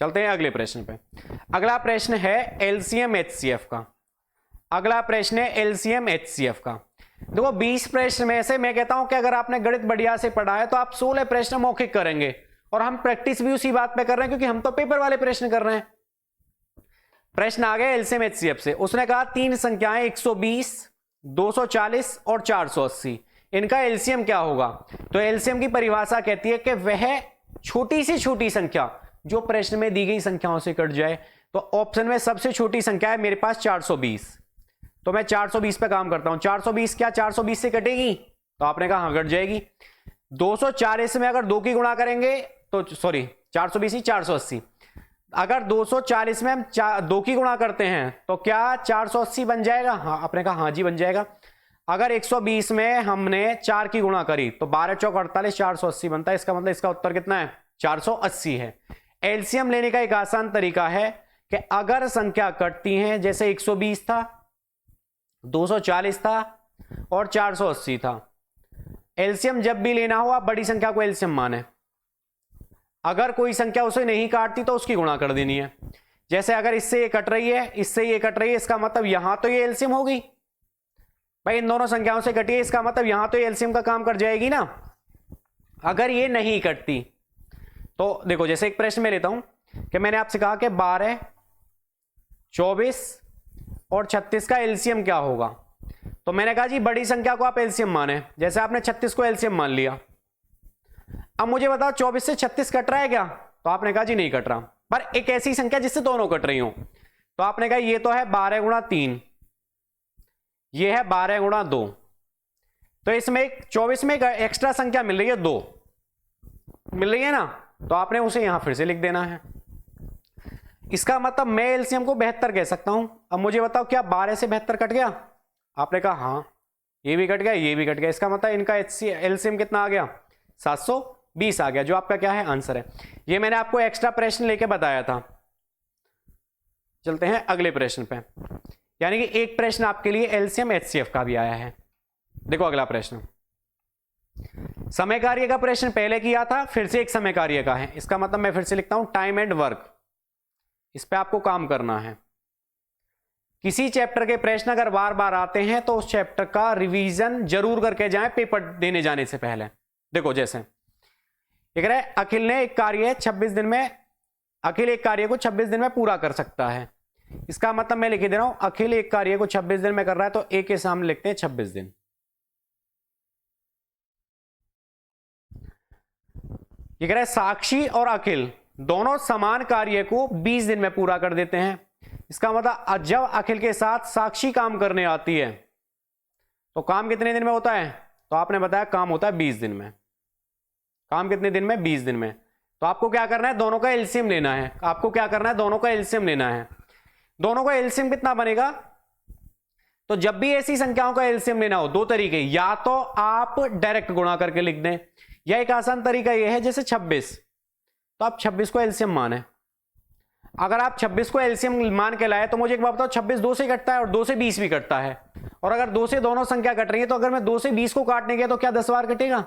चलते हैं अगले प्रश्न पे। अगला प्रश्न है एलसीएम एचसीएफ का। अगला प्रश्न है एलसीएम एचसीएफ का। देखो 20 प्रश्न में से मैं कहता हूं कि अगर आपने गणित बढ़िया से पढ़ा है तो आप 16 प्रश्न मौखिक करेंगे और हम प्रैक्टिस भी उसी बात पे कर रहे हैं क्योंकि हम तो पेपर वाले प्रश्न कर रहे हैं। प्रश्न आ गया एलसीएम एचसीएफ से। उसने कहा 3 संख्याएं 120, 240 और 480 इनका एलसीएम क्या होगा। तो एलसीएम की परिभाषा कहती है कि वह छोटी से छोटी संख्या जो प्रश्न में दी गई संख्याओं से कट जाए। तो ऑप्शन में सबसे छोटी संख्या है मेरे पास 420। तो मैं 420 पे काम करता हूं। 420 क्या 420 से कटेगी। तो आपने कहा हाँ कट जाएगी। 240 में अगर 2 की गुणा करेंगे तो सॉरी 420 ही 480। अगर 240 में हम 2 की गुणा करते हैं तो क्या 480 बन जाएगा। हाँ आपने कहा हाँ जी बन जाएगा। अगर 120 में हमने 4 की गुणा करी तो 12 चौक 48 480 बनता है। इसका मतलब इसका उत्तर कितना है 480 है। एलसीएम लेने का एक आसान तरीका है कि अगर संख्या कटती हैं जैसे 120 था, 240 था और 480 था। एलसीएम जब भी लेना हो आप बड़ी संख्या को एलसीएम माने। अगर कोई संख्या उसे नहीं काटती तो उसकी गुणा कर देनी है। जैसे अगर इससे ये कट रही है, इससे ये कट रही है, इसका मतलब यहां तो ये एलसीएम होगी। भाई इन दोनों संख्याओं से कटी है, इसका मतलब यहां तो ये एलसीएम का काम कर जाएगी ना। अगर ये नहीं कटती तो देखो जैसे एक प्रश्न में लेता हूं कि मैंने आपसे कहा कि 12, 24 और 36 का एलसीएम क्या होगा। तो मैंने कहा जी बड़ी संख्या को आप एलसीएम माने। जैसे आपने 36 को एलसीएम मान लिया। अब मुझे बताओ 24 से 36 कट रहा है क्या। तो आपने कहा जी नहीं कट रहा, पर एक ऐसी संख्या जिससे दोनों कट रही हो। तो आपने कहा ये तो है 12 गुणा 3, ये है 12 गुणा 2। तो इसमें एक 24 में एक एक्स्ट्रा संख्या मिल रही है 2 मिल रही है ना। तो आपने उसे यहां फिर से लिख देना है। इसका मतलब मैं एलसीएम को 72 कह सकता हूं। अब मुझे बताओ क्या 12 से 72 कट गया। आपने कहा हाँ ये भी कट गया, ये भी कट गया। इसका मतलब इनका एलसीएम कितना आ गया 720 आ गया, जो आपका क्या है आंसर है। ये मैंने आपको एक्स्ट्रा प्रश्न लेके बताया था। चलते हैं अगले प्रश्न पे। यानी कि एक प्रश्न आपके लिए एलसीएम एचसीएफ का भी आया है। देखो अगला प्रश्न समय कार्य का प्रश्न पहले किया था, फिर से एक समय कार्य का है। इसका मतलब मैं फिर से लिखता हूं टाइम एंड वर्क। इस पे आपको काम करना है। किसी चैप्टर के प्रश्न अगर बार बार आते हैं तो उस चैप्टर का रिवीजन जरूर करके जाएं पेपर देने जाने से पहले। देखो जैसे ये कह रहा है अखिल ने एक कार्य 26 दिन में, अखिल एक कार्य को 26 दिन में पूरा कर सकता है। इसका मतलब मैं लिख दे रहा हूं अखिल एक कार्य को 26 दिन में कर रहा है, तो ए के सामने लिखते हैं 26 दिन। ये कह रहा है साक्षी और अखिल दोनों समान कार्य को 20 दिन में पूरा कर देते हैं। इसका मतलब जब अखिल के साथ साक्षी काम करने आती है तो काम कितने दिन में होता है? तो आपने बताया काम होता है 20 दिन में। काम कितने दिन में? 20 दिन में। तो आपको क्या करना है? दोनों का एलसीएम लेना है। आपको क्या करना है? दोनों का एलसीएम लेना है। दोनों का एलसीएम कितना बनेगा? तो जब भी ऐसी संख्याओं का एलसीएम लेना हो, दो तरीके, या तो आप डायरेक्ट गुणा करके लिख दें, या एक आसान तरीका यह है जैसे 26, तो आप 26 को एलसीएम माने। अगर आप 26 को एलसीएम मान के लाए तो मुझे एक बात बताओ, 26 2 से कटता है और 2 से 20 भी कटता है। और अगर 2 से दोनों संख्या कट रही है तो अगर मैं 2 से 20 को काटने गया तो क्या 10 बार कटेगा?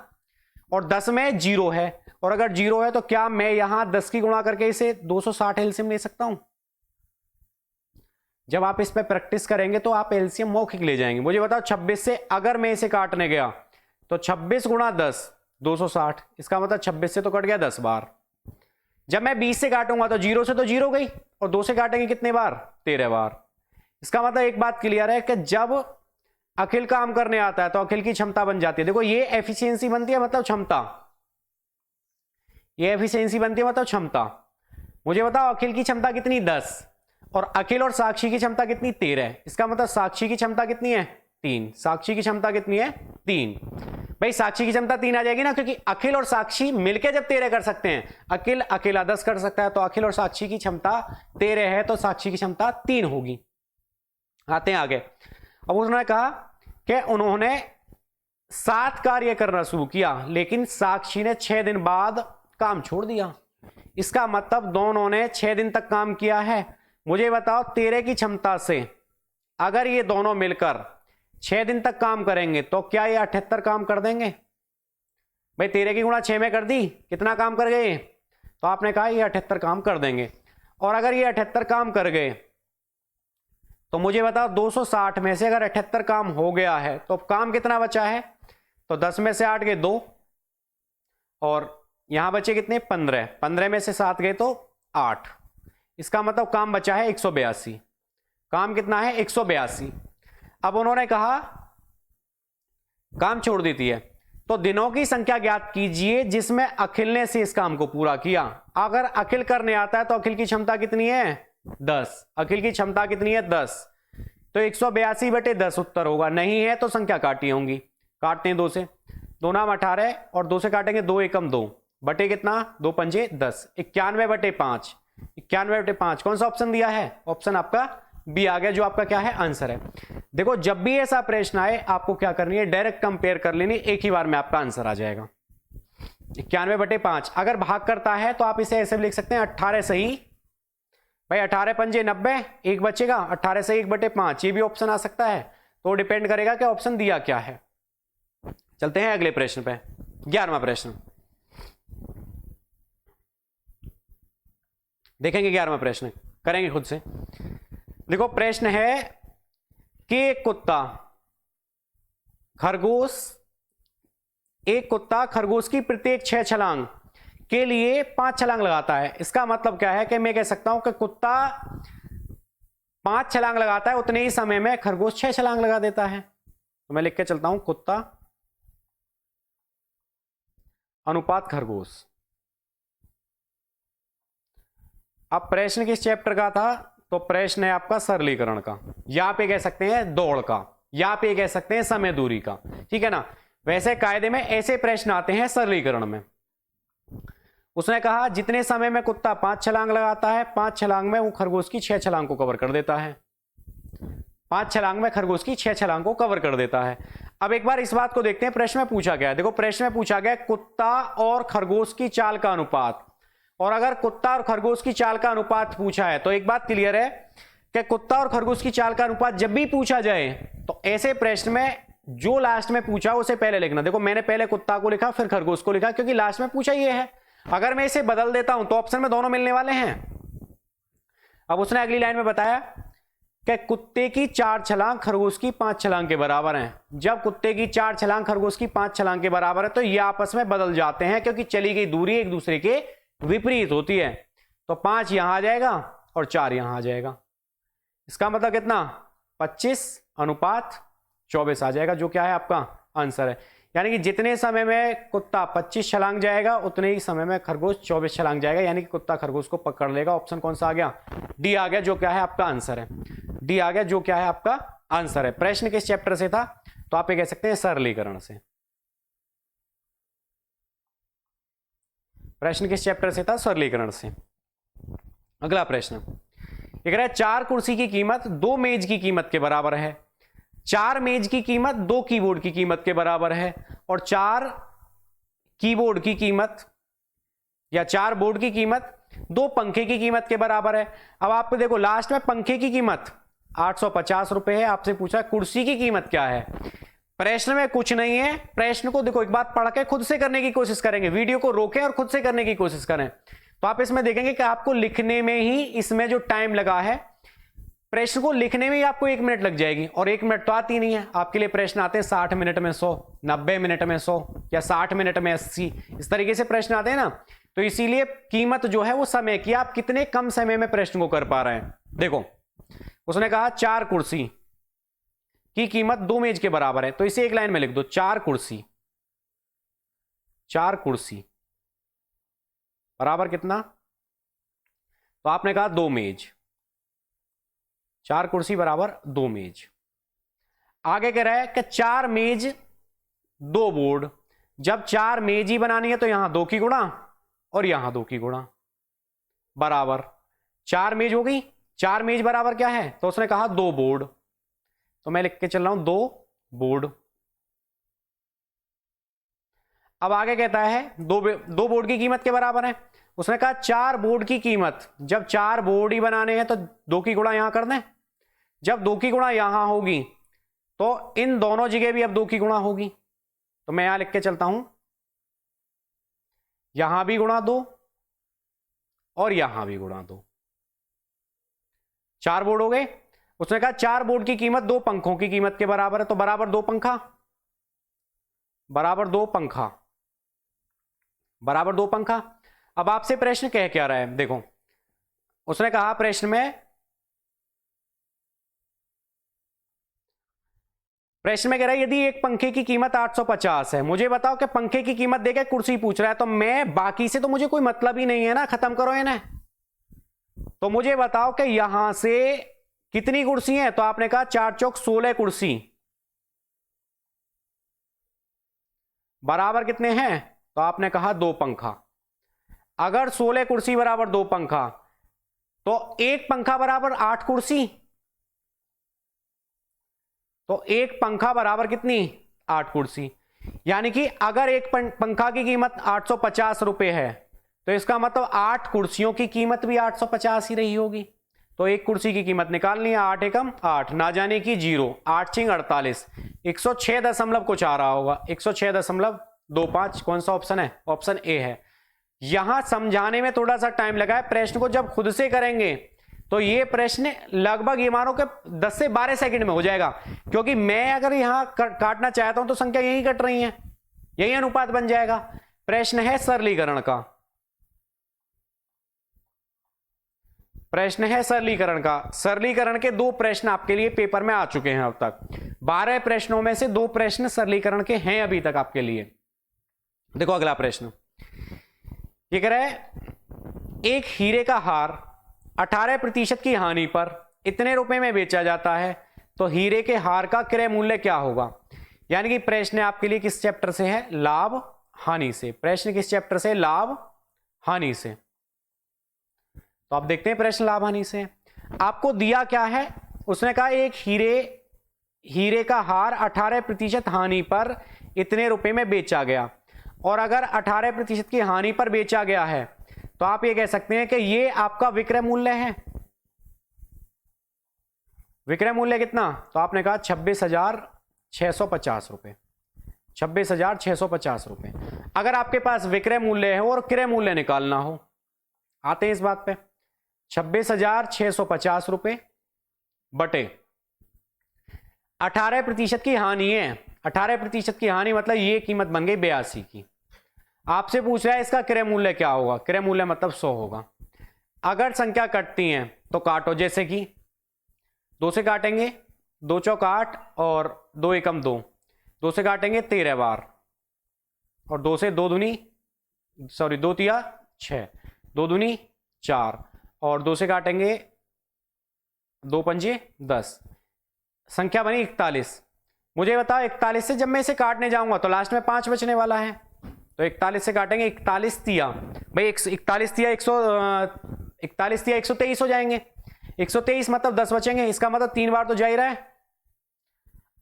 और 10 में 0 है, और अगर 0 है तो क्या मैं यहां 10 की गुणा करके इसे 260 एलसीएम ले सकता हूं? जब आप इस पे प्रैक्टिस करेंगे तो आप एलसीएम मौखिक ले जाएंगे। मुझे बताओ 26 से अगर मैं इसे काटने गया तो 26 गुणा 10 260, इसका मतलब 26 से तो कट गया 10 बार। जब मैं 20 से काटूंगा तो 0 से तो 0 गई, और 2 से काटेंगे कितने बार? 13 बार। इसका मतलब एक बात क्लियर है कि जब अखिल काम करने आता है तो अखिल की क्षमता बन जाती है। देखो ये एफिशिएंसी बनती है मतलब क्षमता, ये एफिशिएंसी बनती है मतलब क्षमता। मुझे बताओ अखिल की क्षमता कितनी? 10, और अखिल और साक्षी की क्षमता कितनी? 13। इसका मतलब साक्षी की क्षमता कितनी है? 3। साक्षी की क्षमता कितनी है? 3। भाई साक्षी की क्षमता 3 आ जाएगी ना, क्योंकि अखिल और साक्षी मिलकर जब 13 कर सकते हैं, अखिल अकेला 10 कर सकता है, तो अखिल और साक्षी की क्षमता 13 है, तो साक्षी की क्षमता 3 होगी। आते हैं आगे। अब उन्होंने कहा कि उन्होंने 7 कार्य करना शुरू किया, लेकिन साक्षी ने 6 दिन बाद काम छोड़ दिया। इसका मतलब दोनों ने 6 दिन तक काम किया है। मुझे बताओ 13 की क्षमता से अगर ये दोनों मिलकर 6 दिन तक काम करेंगे तो क्या ये 78 काम कर देंगे? भाई 13 की गुणा 6 में कर दी, कितना काम कर गए? तो आपने कहा ये 78 काम कर देंगे। और अगर ये 78 काम कर गए तो मुझे बताओ 260 में से अगर 78 काम हो गया है तो काम कितना बचा है? तो 10 में से 8 गए 2, और यहां बचे कितने? 15। 15 में से 7 गए तो 8। इसका मतलब काम बचा है 182। काम कितना है? 182। अब उन्होंने कहा काम छोड़ देती है, तो दिनों की संख्या ज्ञात कीजिए जिसमें अखिल ने से इस काम को पूरा किया। अगर अखिल करने आता है तो अखिल की क्षमता कितनी है? 10। अखिल की क्षमता कितनी है? 10। तो 182/10 उत्तर होगा। नहीं है तो संख्या काटी होंगी। काटते हैं 2 से, 2 नाम 18, और 2 से काटेंगे 2 एकम 2 बटे कितना? 2 पंजे 10। 91/5। 91/5 कौन सा ऑप्शन दिया है? ऑप्शन आपका बी आ गया, जो आपका क्या है? आंसर है। देखो जब भी ऐसा प्रश्न आए आपको क्या करनी है? डायरेक्ट कंपेयर कर लेनी, एक ही बार में आपका आंसर आ जाएगा। 91/5 अगर भाग करता है तो आप इसे ऐसे लिख सकते हैं 18 सही। भाई 18 पंजे 90, एक बचेगा, 18 सही 1/5, ये भी ऑप्शन आ सकता है। तो डिपेंड करेगा कि ऑप्शन दिया क्या है। चलते हैं अगले प्रश्न पे। 11वां प्रश्न देखेंगे। 11वां प्रश्न करेंगे खुद से। देखो प्रश्न है कि एक कुत्ता खरगोश की प्रत्येक 6 छलांग के लिए 5 छलांग लगाता है। इसका मतलब क्या है कि मैं कह सकता हूं कि कुत्ता 5 छलांग लगाता है, उतने ही समय में खरगोश 6 छलांग लगा देता है। तो मैं लिख के चलता हूं कुत्ता अनुपात खरगोश। अब प्रश्न किस चैप्टर का था? तो प्रश्न है आपका सरलीकरण का, या पे कह सकते हैं दौड़ का, या पे कह सकते हैं समय दूरी का। ठीक है ना? वैसे कायदे में ऐसे प्रश्न आते हैं सरलीकरण में। उसने कहा जितने समय में कुत्ता 5 छलांग लगाता है, 5 छलांग में वो खरगोश की 6 छलांग को कवर कर देता है। 5 छलांग में खरगोश की 6 छलांग को कवर कर देता है। अब एक बार इस बात को देखते हैं प्रश्न में पूछा गया है। देखो प्रश्न में पूछा गया कुत्ता और खरगोश की चाल का अनुपात, और अगर कुत्ता और खरगोश की चाल का अनुपात पूछा है तो एक बात क्लियर है कि कुत्ता और खरगोश की चाल का अनुपात जब भी पूछा जाए तो ऐसे प्रश्न में जो लास्ट में पूछा उसे पहले लिखना। देखो मैंने पहले कुत्ता को लिखा फिर खरगोश को लिखा, क्योंकि लास्ट में पूछा ये है। अगर मैं इसे बदल देता हूं तो ऑप्शन में दोनों मिलने वाले हैं। अब उसने अगली लाइन में बताया कि कुत्ते की 4 छलांग खरगोश की 5 छलांग के बराबर हैं। जब कुत्ते की 4 छलांग खरगोश की 5 छलांग के बराबर है तो ये आपस में बदल जाते हैं, क्योंकि चली गई दूरी एक दूसरे के विपरीत होती है। तो 5 यहां आ जाएगा और 4 यहां आ जाएगा। इसका मतलब कितना, 25:24 आ जाएगा, जो क्या है आपका आंसर है। यानी कि जितने समय में कुत्ता 25 छलांग जाएगा उतने ही समय में खरगोश 24 छलांग जाएगा, यानी कि कुत्ता खरगोश को पकड़ लेगा। ऑप्शन कौन सा आ गया, डी आ गया, जो क्या है आपका आंसर है। डी आ गया, जो क्या है आपका आंसर है। प्रश्न किस चैप्टर से था, तो आप ये कह सकते हैं सरलीकरण से। प्रश्न किस चैप्टर से था, सरलीकरण से। अगला प्रश्न ये कह रहा है 4 कुर्सी की कीमत 2 मेज की कीमत के बराबर है। 4 मेज की कीमत 2 कीबोर्ड की कीमत के बराबर है, और 4 कीबोर्ड की कीमत या 4 बोर्ड की कीमत 2 पंखे की कीमत के बराबर है। अब आपको देखो लास्ट में पंखे की कीमत 850 रुपए है, आपसे पूछा कुर्सी की कीमत क्या है। प्रश्न में कुछ नहीं है, प्रश्न को देखो एक बार पढ़ के खुद से करने की कोशिश करेंगे, वीडियो को रोकें और खुद से करने की कोशिश करें, तो आप इसमें देखेंगे कि आपको लिखने में ही इसमें जो टाइम लगा है, प्रश्न को लिखने में ही आपको 1 मिनट लग जाएगी, और 1 मिनट तो आती नहीं है आपके लिए। प्रश्न आते हैं 60 मिनट में 100, 90 मिनट में 100 या 60 मिनट में 80, इस तरीके से प्रश्न आते हैं ना। तो इसीलिए कीमत जो है वो समय की, आप कितने कम समय में प्रश्न को कर पा रहे हैं। देखो उसने कहा 4 कुर्सी की कीमत 2 मेज के बराबर है, तो इसे एक लाइन में लिख दो, 4 कुर्सी बराबर कितना, तो आपने कहा 2 मेज। 4 कुर्सी बराबर 2 मेज। आगे कह रहा है कि 4 मेज 2 बोर्ड। जब 4 मेज ही बनानी है तो यहां 2 की गुणा और यहां 2 की गुणा बराबर 4 मेज हो गई। 4 मेज बराबर क्या है, तो उसने कहा 2 बोर्ड, तो मैं लिख के चल रहा हूं 2 बोर्ड। अब आगे कहता है 2 बोर्ड की कीमत के बराबर है। उसने कहा 4 बोर्ड की कीमत, जब 4 बोर्ड ही बनाने हैं तो 2 की गुणा यहां कर दें। जब 2 की गुणा यहां होगी तो इन दोनों जगह भी अब 2 की गुणा होगी, तो मैं यहां लिख के चलता हूं, यहां भी गुणा 2 और यहां भी गुणा 2। 4 बोर्ड हो गए। उसने कहा 4 बोर्ड की कीमत 2 पंखों की कीमत के बराबर है, तो बराबर 2 पंखा बराबर 2 पंखा बराबर 2 पंखा। अब आपसे प्रश्न कह क्या रहा है, देखो उसने कहा प्रश्न में कह रहा है यदि एक पंखे की कीमत 850 है, मुझे बताओ कि पंखे की कीमत देके कुर्सी पूछ रहा है, तो मैं बाकी से तो मुझे कोई मतलब ही नहीं है ना, खत्म करो इन्हें। तो मुझे बताओ कि यहां से कितनी कुर्सी है, तो आपने कहा 4 चौक 16 कुर्सी बराबर कितने हैं, तो आपने कहा 2 पंखा। अगर 16 कुर्सी बराबर 2 पंखा, तो एक पंखा बराबर 8 कुर्सी, तो एक पंखा बराबर कितनी, 8 कुर्सी। यानी कि अगर एक पंखा की कीमत 850 रुपए है, तो इसका मतलब 8 कुर्सियों की कीमत भी 850 ही रही होगी। तो एक कुर्सी की कीमत निकालनी है, 8 एकम 8, ना जाने की 0, 8 छिंग 48, 106 दशमलव कुछ आ रहा होगा, 106.25। कौन सा ऑप्शन है, ऑप्शन ए है। यहां समझाने में थोड़ा सा टाइम लगा है, प्रश्न को जब खुद से करेंगे तो ये प्रश्न लगभग ये मानो कि 10 से 12 सेकंड में हो जाएगा, क्योंकि मैं अगर यहां काटना चाहता हूं तो संख्या यही कट रही है, यही अनुपात बन जाएगा। प्रश्न है सरलीकरण का, प्रश्न है सरलीकरण का। सरलीकरण के 2 प्रश्न आपके लिए पेपर में आ चुके हैं अब तक। 12 प्रश्नों में से 2 प्रश्न सरलीकरण के हैं अभी तक आपके लिए। देखो अगला प्रश्न ये कह रहा है एक हीरे का हार 18% की हानि पर इतने रुपए में बेचा जाता है, तो हीरे के हार का क्रय मूल्य क्या होगा। यानी कि प्रश्न आपके लिए किस चैप्टर से है, लाभ हानि से। प्रश्न किस चैप्टर से, लाभ हानि से। तो आप देखते हैं प्रश्न लाभ हानि से। आपको दिया क्या है, उसने कहा एक हीरे का हार 18% हानि पर इतने रुपए में बेचा गया, और अगर 18% की हानि पर बेचा गया है तो आप ये कह सकते हैं कि ये आपका विक्रय मूल्य है। विक्रय मूल्य कितना, तो आपने कहा 26,650 रुपए, 26,650 रुपए। अगर आपके पास विक्रय मूल्य है और क्रय मूल्य निकालना हो, आते हैं इस बात पे, 26,650 रुपए बटे 18% की हानि है। 18% की हानि मतलब ये कीमत बन गई 82 की। आपसे पूछ रहा है इसका क्रय मूल्य क्या होगा। क्रय मूल्य मतलब 100 होगा। अगर संख्या कटती हैं तो काटो, जैसे कि 2 से काटेंगे, 2 चौक 8 और 2 एकम 2, 2 से काटेंगे 13 बार, और 2 से 2 दूनी 2 तिया 6, 2 दूनी 4, और 2 से काटेंगे 2 पंजे 10, संख्या बनी 41। मुझे बताओ 41 से जब मैं इसे काटने जाऊंगा तो लास्ट में 5 बचने वाला है, तो 41 से काटेंगे 41 तिया भाई 41 तिया 123 हो जाएंगे। 123 मतलब 10 बचेंगे, इसका मतलब 3 बार तो जा ही रहा है।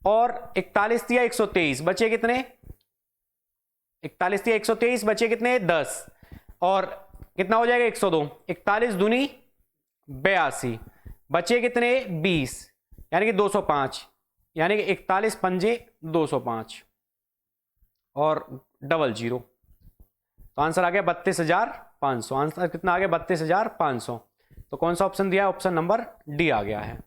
और 41 तिया 123 बचे कितने, 41 तिया 123 बचे कितने 10, और कितना हो जाएगा 102। 41 दूनी 82, बचे कितने 20, यानी कि 205, यानी कि 41 पंजे 205 और डबल जीरो, तो आंसर आ गया 32,500। आंसर कितना आ गया 32,500। तो कौन सा ऑप्शन दिया है, ऑप्शन नंबर डी आ गया है,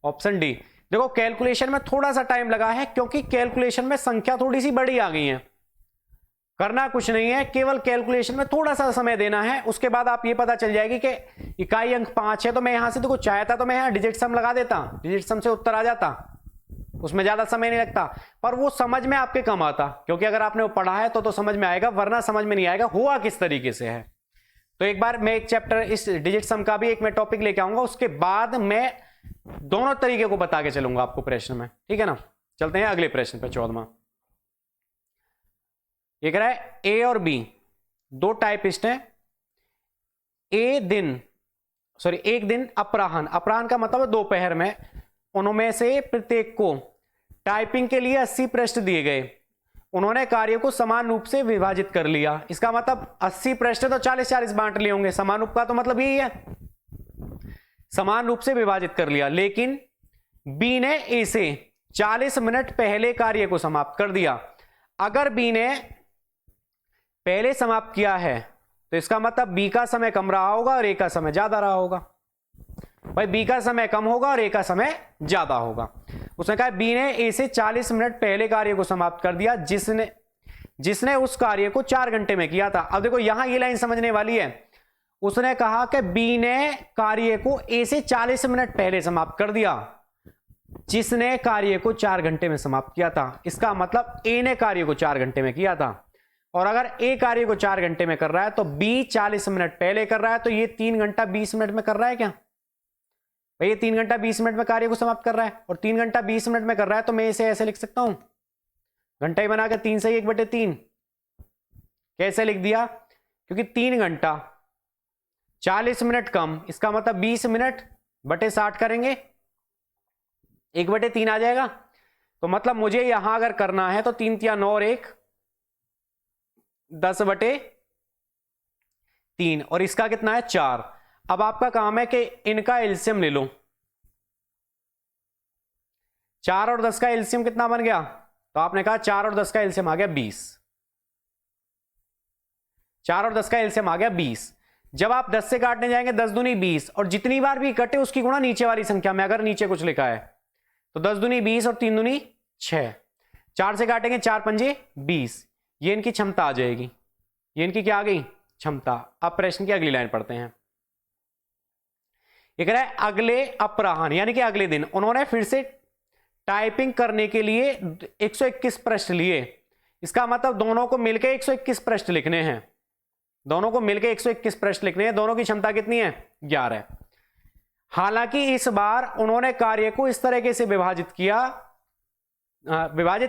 ऑप्शन डी। देखो कैलकुलेशन में थोड़ा सा टाइम लगा है क्योंकि कैलकुलेशन में संख्या थोड़ी सी बड़ी आ गई है। करना कुछ नहीं है, केवल कैलकुलेशन में थोड़ा सा समय देना है, उसके बाद आप ये पता चल जाएगी कि इकाई अंक 5 है, तो मैं यहां से देखो चाहता तो मैं यहां डिजिट सम लगा देता, डिजिट सम से उत्तर आ जाता, उसमें ज्यादा समय नहीं लगता, पर वो समझ में आपके कम आता, क्योंकि अगर आपने वो पढ़ा है तो समझ में आएगा, वरना समझ में नहीं आएगा हुआ किस तरीके से है। तो एक बार मैं एक चैप्टर इस डिजिट सम का भी एक मैं टॉपिक लेके आऊंगा, उसके बाद मैं दोनों तरीके को बता के चलूंगा आपको प्रश्न में, ठीक है ना। चलते हैं अगले प्रश्न पे, 14वां। ये कह रहा है ए और बी दो टाइपिस्ट हैं। एक दिन अपराह्न, अपराह्न का मतलब दोपहर में, उनमें से प्रत्येक को टाइपिंग के लिए 80 पृष्ठ दिए गए। उन्होंने कार्य को समान रूप से विभाजित कर लिया। इसका मतलब 80 पृष्ठ तो 40-40 बांट लिए होंगे, समान रूप का तो मतलब यही है, समान रूप से विभाजित कर लिया। लेकिन बी ने ए से 40 मिनट पहले कार्य को समाप्त कर दिया। अगर बी ने पहले समाप्त किया है तो इसका मतलब बी का समय कम रहा होगा और ए का समय ज्यादा रहा होगा। भाई बी का समय कम होगा और ए का समय ज्यादा होगा। उसने कहा बी ने ए से 40 मिनट पहले कार्य को समाप्त कर दिया जिसने उस कार्य को 4 घंटे में किया था। अब देखो यहां ये लाइन समझने वाली है। उसने कहा कि बी ने कार्य को ए से 40 मिनट पहले समाप्त कर दिया जिसने कार्य को 4 घंटे में समाप्त किया था। इसका मतलब ए ने कार्य को 4 घंटे में किया था, और अगर ए कार्य को 4 घंटे में कर रहा है तो बी 40 मिनट पहले कर रहा है, तो ये 3 घंटा 20 मिनट में कर रहा है क्या भाई? ये 3 घंटा 20 मिनट में कार्य को समाप्त कर रहा है, और 3 घंटा 20 मिनट में कर रहा है, तो मैं इसे ऐसे लिख सकता हूं, घंटा ही बनाकर 3 से 1/3। कैसे लिख दिया? क्योंकि 3 घंटा 40 मिनट कम, इसका मतलब 20 मिनट बटे 60 करेंगे, 1/3 आ जाएगा। तो मतलब मुझे यहां अगर करना है तो 3 तिया 9 और 1 10/3, और इसका कितना है 4। अब आपका काम है कि इनका एलसीएम ले लो। 4 और 10 का एलसीएम कितना बन गया? तो आपने कहा 4 और 10 का एलसीएम आ गया 20। 4 और 10 का एलसीएम आ गया 20। जब आप 10 से काटने जाएंगे 10 दूनी 20, और जितनी बार भी कटे उसकी गुणा नीचे वाली संख्या में, अगर नीचे कुछ लिखा है तो 10 दूनी 20 और 3 दूनी 6। 4 से काटेंगे 4 पंजे 20, ये इनकी क्षमता आ जाएगी। ये इनकी क्या आ गई? क्षमता। अब प्रश्न की अगली लाइन पढ़ते हैं। ये कह रहा है अगले अपराह्न यानी कि अगले दिन उन्होंने फिर से टाइपिंग करने के लिए 121 पृष्ठ लिए। इसका मतलब दोनों को मिलकर 121 पृष्ठ लिखने हैं। दोनों को मिलकर 121 पृष्ठ लिखने हैं। दोनों की क्षमता कितनी है? 11। हालांकि इस बार उन्होंने कार्य को इस तरीके से विभाजित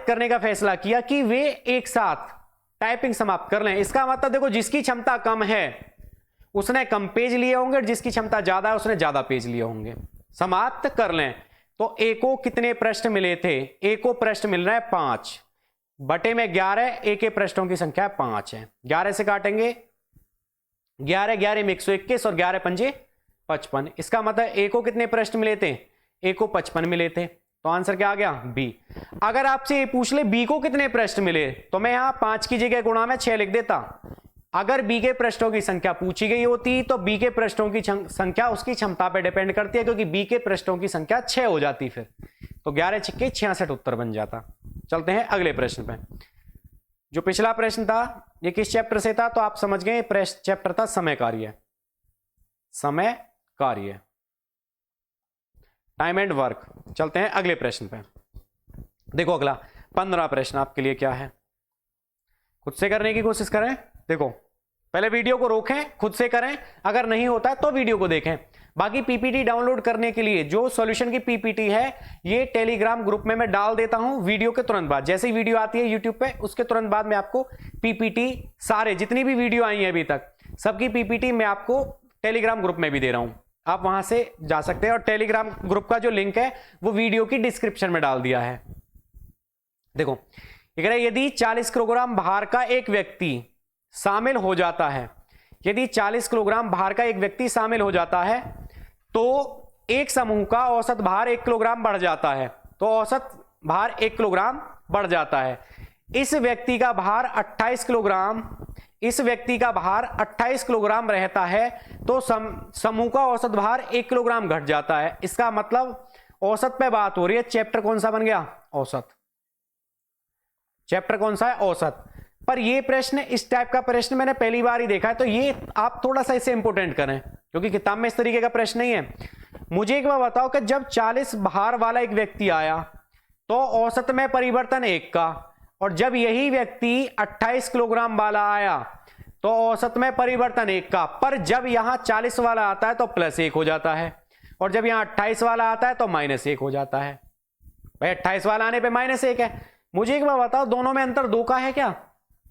करने का फैसला किया कि वे एक साथ टाइपिंग समाप्त कर लें। इसका मतलब देखो जिसकी क्षमता कम है उसने कम पेज लिए होंगे, और जिसकी क्षमता ज्यादा है उसने ज्यादा पेज लिए होंगे। समाप्त कर लें। तो ए को कितने पृष्ठ मिले थे? ए को पृष्ठ मिल रहा है 5 बटे में 11। ए के पृष्ठों की संख्या 5 है। 11 से काटेंगे 11 में 121 और 11 पंजे 55। इसका मतलब ए को कितने पृष्ठ मिले थे? ए को 55 मिले थे। तो आंसर क्या आ गया? बी। अगर आपसे ये पूछ ले बी को कितने पृष्ठ मिले, तो मैं यहां 5 की जगह गुणा में 6 लिख देता। अगर बी के पृष्ठों की संख्या पूछी गई होती तो बी के पृष्ठों की संख्या उसकी क्षमता पे डिपेंड करती है, क्योंकि बी के पृष्ठों की संख्या 6 हो जाती, फिर तो 11 छिक्के 66 उत्तर बन जाता। चलते हैं अगले प्रश्न पे। जो पिछला प्रश्न था ये किस चैप्टर से था, तो आप समझ गए चैप्टर था समय कार्य, समय कार्य, टाइम एंड वर्क। चलते हैं अगले प्रश्न पे। देखो अगला 15 प्रश्न आपके लिए क्या है, खुद से करने की कोशिश करें। देखो पहले वीडियो को रोकें, खुद से करें, अगर नहीं होता है तो वीडियो को देखें। बाकी पीपीटी डाउनलोड करने के लिए जो सॉल्यूशन की पीपीटी है ये टेलीग्राम ग्रुप में मैं डाल देता हूं वीडियो के तुरंत बाद। जैसे ही वीडियो आती है यूट्यूब पे उसके तुरंत बाद मैं आपको पीपीटी, सारे जितनी भी वीडियो आई है अभी तक सबकी पीपीटी मैं आपको टेलीग्राम ग्रुप में भी दे रहा हूं, आप वहां से जा सकते हैं। और टेलीग्राम ग्रुप का जो लिंक है वो वीडियो की डिस्क्रिप्शन में डाल दिया है। देखो यदि 40 किलोग्राम भार का एक व्यक्ति शामिल हो जाता है, यदि 40 किलोग्राम भार का एक व्यक्ति शामिल हो जाता है तो एक समूह का औसत भार 1 किलोग्राम बढ़ जाता है, तो औसत भार 1 किलोग्राम बढ़ जाता है। इस व्यक्ति का भार 28 किलोग्राम, इस व्यक्ति का भार 28 किलोग्राम रहता है तो समूह का औसत भार 1 किलोग्राम घट जाता है। इसका मतलब औसत पे बात हो रही है। चैप्टर कौन सा बन गया, औसत। चैप्टर कौन सा है, औसत। पर ये प्रश्न, इस टाइप का प्रश्न मैंने पहली बार ही देखा है, तो ये आप थोड़ा सा इसे इंपोर्टेंट करें क्योंकि किताब में इस तरीके का प्रश्न नहीं है। मुझे एक बार बताओ कि जब 40 भार वाला एक व्यक्ति आया तो औसत में परिवर्तन 1 का, और जब यही व्यक्ति 28 किलोग्राम वाला आया तो औसत में परिवर्तन 1 का, पर जब यहां 40 वाला आता है तो +1 हो जाता है, और जब यहां 28 वाला आता है तो -1 हो जाता है। भाई 28 वाला आने पे -1 है। मुझे एक बार बताओ दोनों में अंतर 2 का है क्या,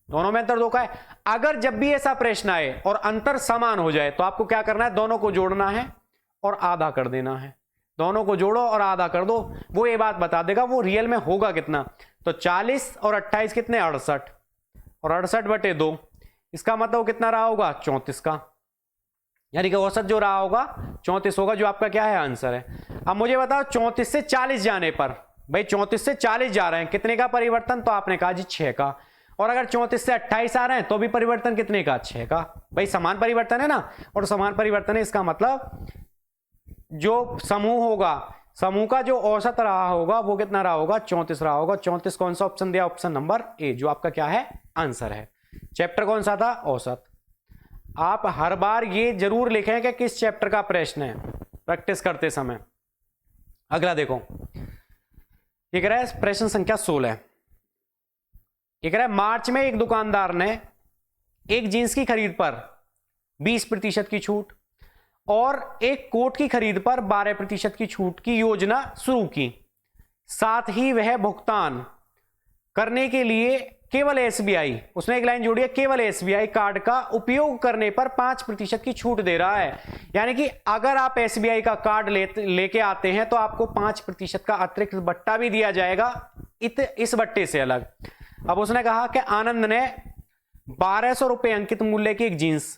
दोनों में अंतर 2 का है। अगर जब भी ऐसा प्रश्न आए और अंतर समान हो जाए तो आपको क्या करना है, दोनों को जोड़ना है और आधा कर देना है। दोनों को जोड़ो और आधा कर दो, वो ये बात बता देगा वो रियल में होगा कितना। तो 40 और 28 कितने, 68, और 68/2, इसका मतलब कितना रहा होगा, 34 का, यानी कि औसत जो रहा होगा 34 होगा, जो आपका क्या है, आंसर है। अब मुझे बताओ 34 से 40 जाने पर, भाई 34 से 40 जा रहे हैं, कितने का परिवर्तन, तो आपने कहा जी 6 का। और अगर 34 से 28 आ रहे हैं तो भी परिवर्तन कितने का, 6 का। भाई समान परिवर्तन है ना, और समान परिवर्तन है, इसका मतलब जो समूह होगा, समूह का जो औसत रहा होगा वो कितना रहा होगा, 34 रहा होगा। 34 कौन सा ऑप्शन दिया, ऑप्शन नंबर ए, जो आपका क्या है, आंसर है। चैप्टर कौन सा था, औसत। आप हर बार ये जरूर लिखें कि किस चैप्टर का प्रश्न है प्रैक्टिस करते समय। अगला देखो, ये कह रहा है प्रश्न संख्या 16, ये कह रहा है मार्च में एक दुकानदार ने एक जींस की खरीद पर 20% की छूट और एक कोट की खरीद पर 12% की छूट की योजना शुरू की। साथ ही वह भुगतान करने के लिए केवल एसबीआई, उसने एक लाइन जोड़ी है, केवल एसबीआई कार्ड का उपयोग करने पर 5% की छूट दे रहा है। यानी कि अगर आप एसबीआई का कार्ड लेके आते हैं तो आपको 5% का अतिरिक्त बट्टा भी दिया जाएगा, इस बट्टे से अलग। अब उसने कहा कि आनंद ने 1200 रुपए अंकित मूल्य की एक जींस,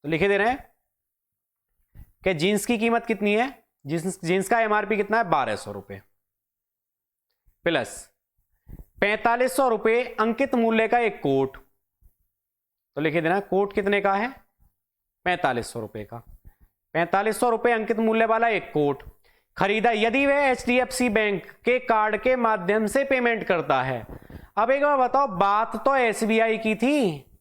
तो लिखे दे रहे हैं कि जींस की कीमत कितनी है, जींस का एमआरपी कितना है, 1200 रुपए, प्लस 4500 रुपए अंकित मूल्य का एक कोट, तो लिखे देना कोट कितने का है, 4500 रुपए का। 4500 रुपए अंकित मूल्य वाला एक कोट खरीदा यदि वह एचडीएफसी बैंक के कार्ड के माध्यम से पेमेंट करता है। अब एक बार बताओ, बात तो एसबीआई की थी,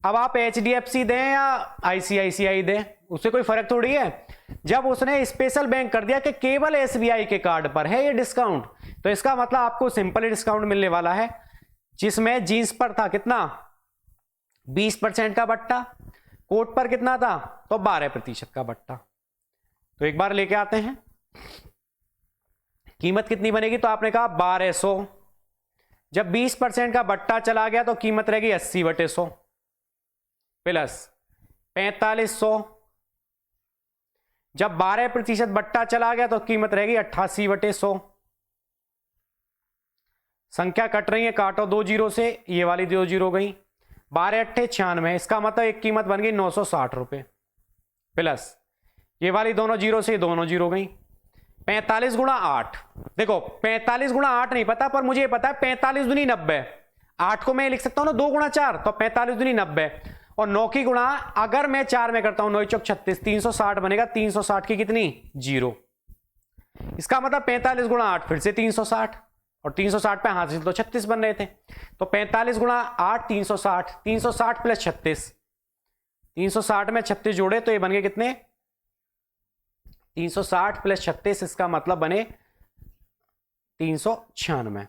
अब आप एचडीएफसी दें या आईसीआईसीआई दें, उससे कोई फर्क थोड़ी है। जब उसने स्पेशल बैंक कर दिया कि केवल एसबीआई के कार्ड पर है ये डिस्काउंट, तो इसका मतलब आपको सिंपल डिस्काउंट मिलने वाला है, जिसमें जींस पर था कितना, 20% का बट्टा, कोट पर कितना था, तो 12% का बट्टा। तो एक बार लेके आते हैं, कीमत कितनी बनेगी, तो आपने कहा 1200, जब 20% का बट्टा चला गया तो कीमत रहेगी 80/100 प्लस 4500, जब 12% बट्टा चला गया तो कीमत रहेगी 88/100। संख्या कट रही है, काटो 2 जीरो से, ये वाली 2 जीरो गई, 12×8 = 96, इसका मतलब एक कीमत बन गई 960 रुपए, प्लस ये वाली दोनों जीरो से दोनों जीरो गई, 45 × 8। देखो 45 × 8 नहीं पता, पर मुझे पता है 45 दूनी 90, 8 को मैं लिख सकता हूं ना 2 × 4, तो 45 दूनी 90, और 9 की गुणा अगर मैं 4 में करता हूं, 9 चौक 36, 360 बनेगा, 360 की कितनी 0। इसका मतलब 45 गुणा 8 फिर से 360, और 360 पे हासिल तो 36 बन रहे थे, तो 45 गुणा 8 360, 360 प्लस 36, 360 में 36 जोड़े तो ये बन गए कितने 360 प्लस 36, इसका मतलब बने 396।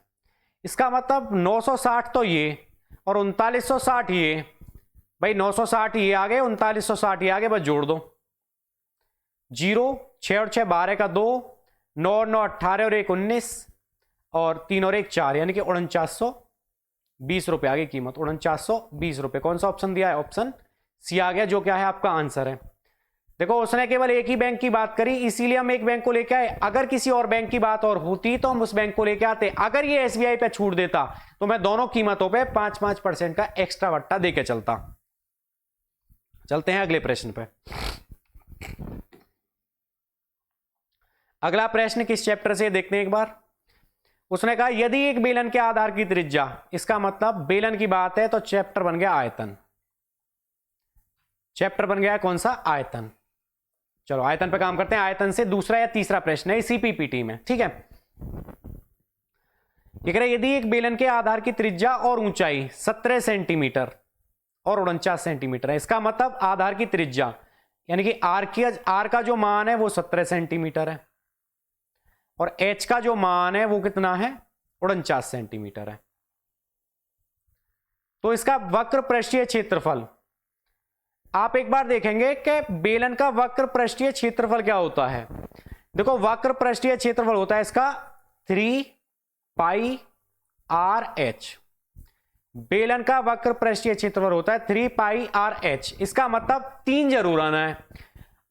इसका मतलब 960 तो ये और 3960 ये, भाई 960 ये आ गए, 3960 ये आ गए, बस जोड़ दो 0, 6 और 6 12 का 2, 9 और 9 18 और 1 19, और 3 और 1 4, यानी कि 4920 रुपए आ गई कीमत, 4920 रुपए। कौन सा ऑप्शन दिया है, ऑप्शन सी आ गया, जो क्या है आपका आंसर है। देखो उसने केवल एक ही बैंक की बात करी, इसीलिए हम एक बैंक को लेके आए, अगर किसी और बैंक की बात और होती तो हम उस बैंक को लेके आते। अगर ये एसबीआई पे छूट देता तो मैं दोनों कीमतों पे 5-5% का एक्स्ट्रा वट्टा देके चलता। चलते हैं अगले प्रश्न पे। अगला प्रश्न किस चैप्टर से देखते हैं एक बार। उसने कहा यदि एक बेलन के आधार की त्रिज्या, इसका मतलब बेलन की बात है तो चैप्टर बन गया आयतन, चैप्टर बन गया कौन सा, आयतन। चलो आयतन पे काम करते हैं। आयतन से दूसरा या तीसरा प्रश्न है इसी पीपीटी में, ठीक है। ये कह रहे यदि एक बेलन के आधार की त्रिज्या और ऊंचाई 17 सेंटीमीटर और 49 सेंटीमीटर है, इसका मतलब आधार की त्रिज्या यानी कि आर का जो मान है वो 17 सेंटीमीटर है और एच का जो मान है वो कितना है 49 सेंटीमीटर है। तो इसका वक्र पृष्ठीय क्षेत्रफल आप एक बार देखेंगे कि बेलन का वक्र पृष्ठीय क्षेत्रफल क्या होता है। देखो वक्र पृष्ठीय क्षेत्रफल होता है इसका 3 पाई आर एच। बेलन का वक्र पृष्ठीय क्षेत्रफल होता है 3 पाई आर एच। इसका मतलब 3 जरूर आना है।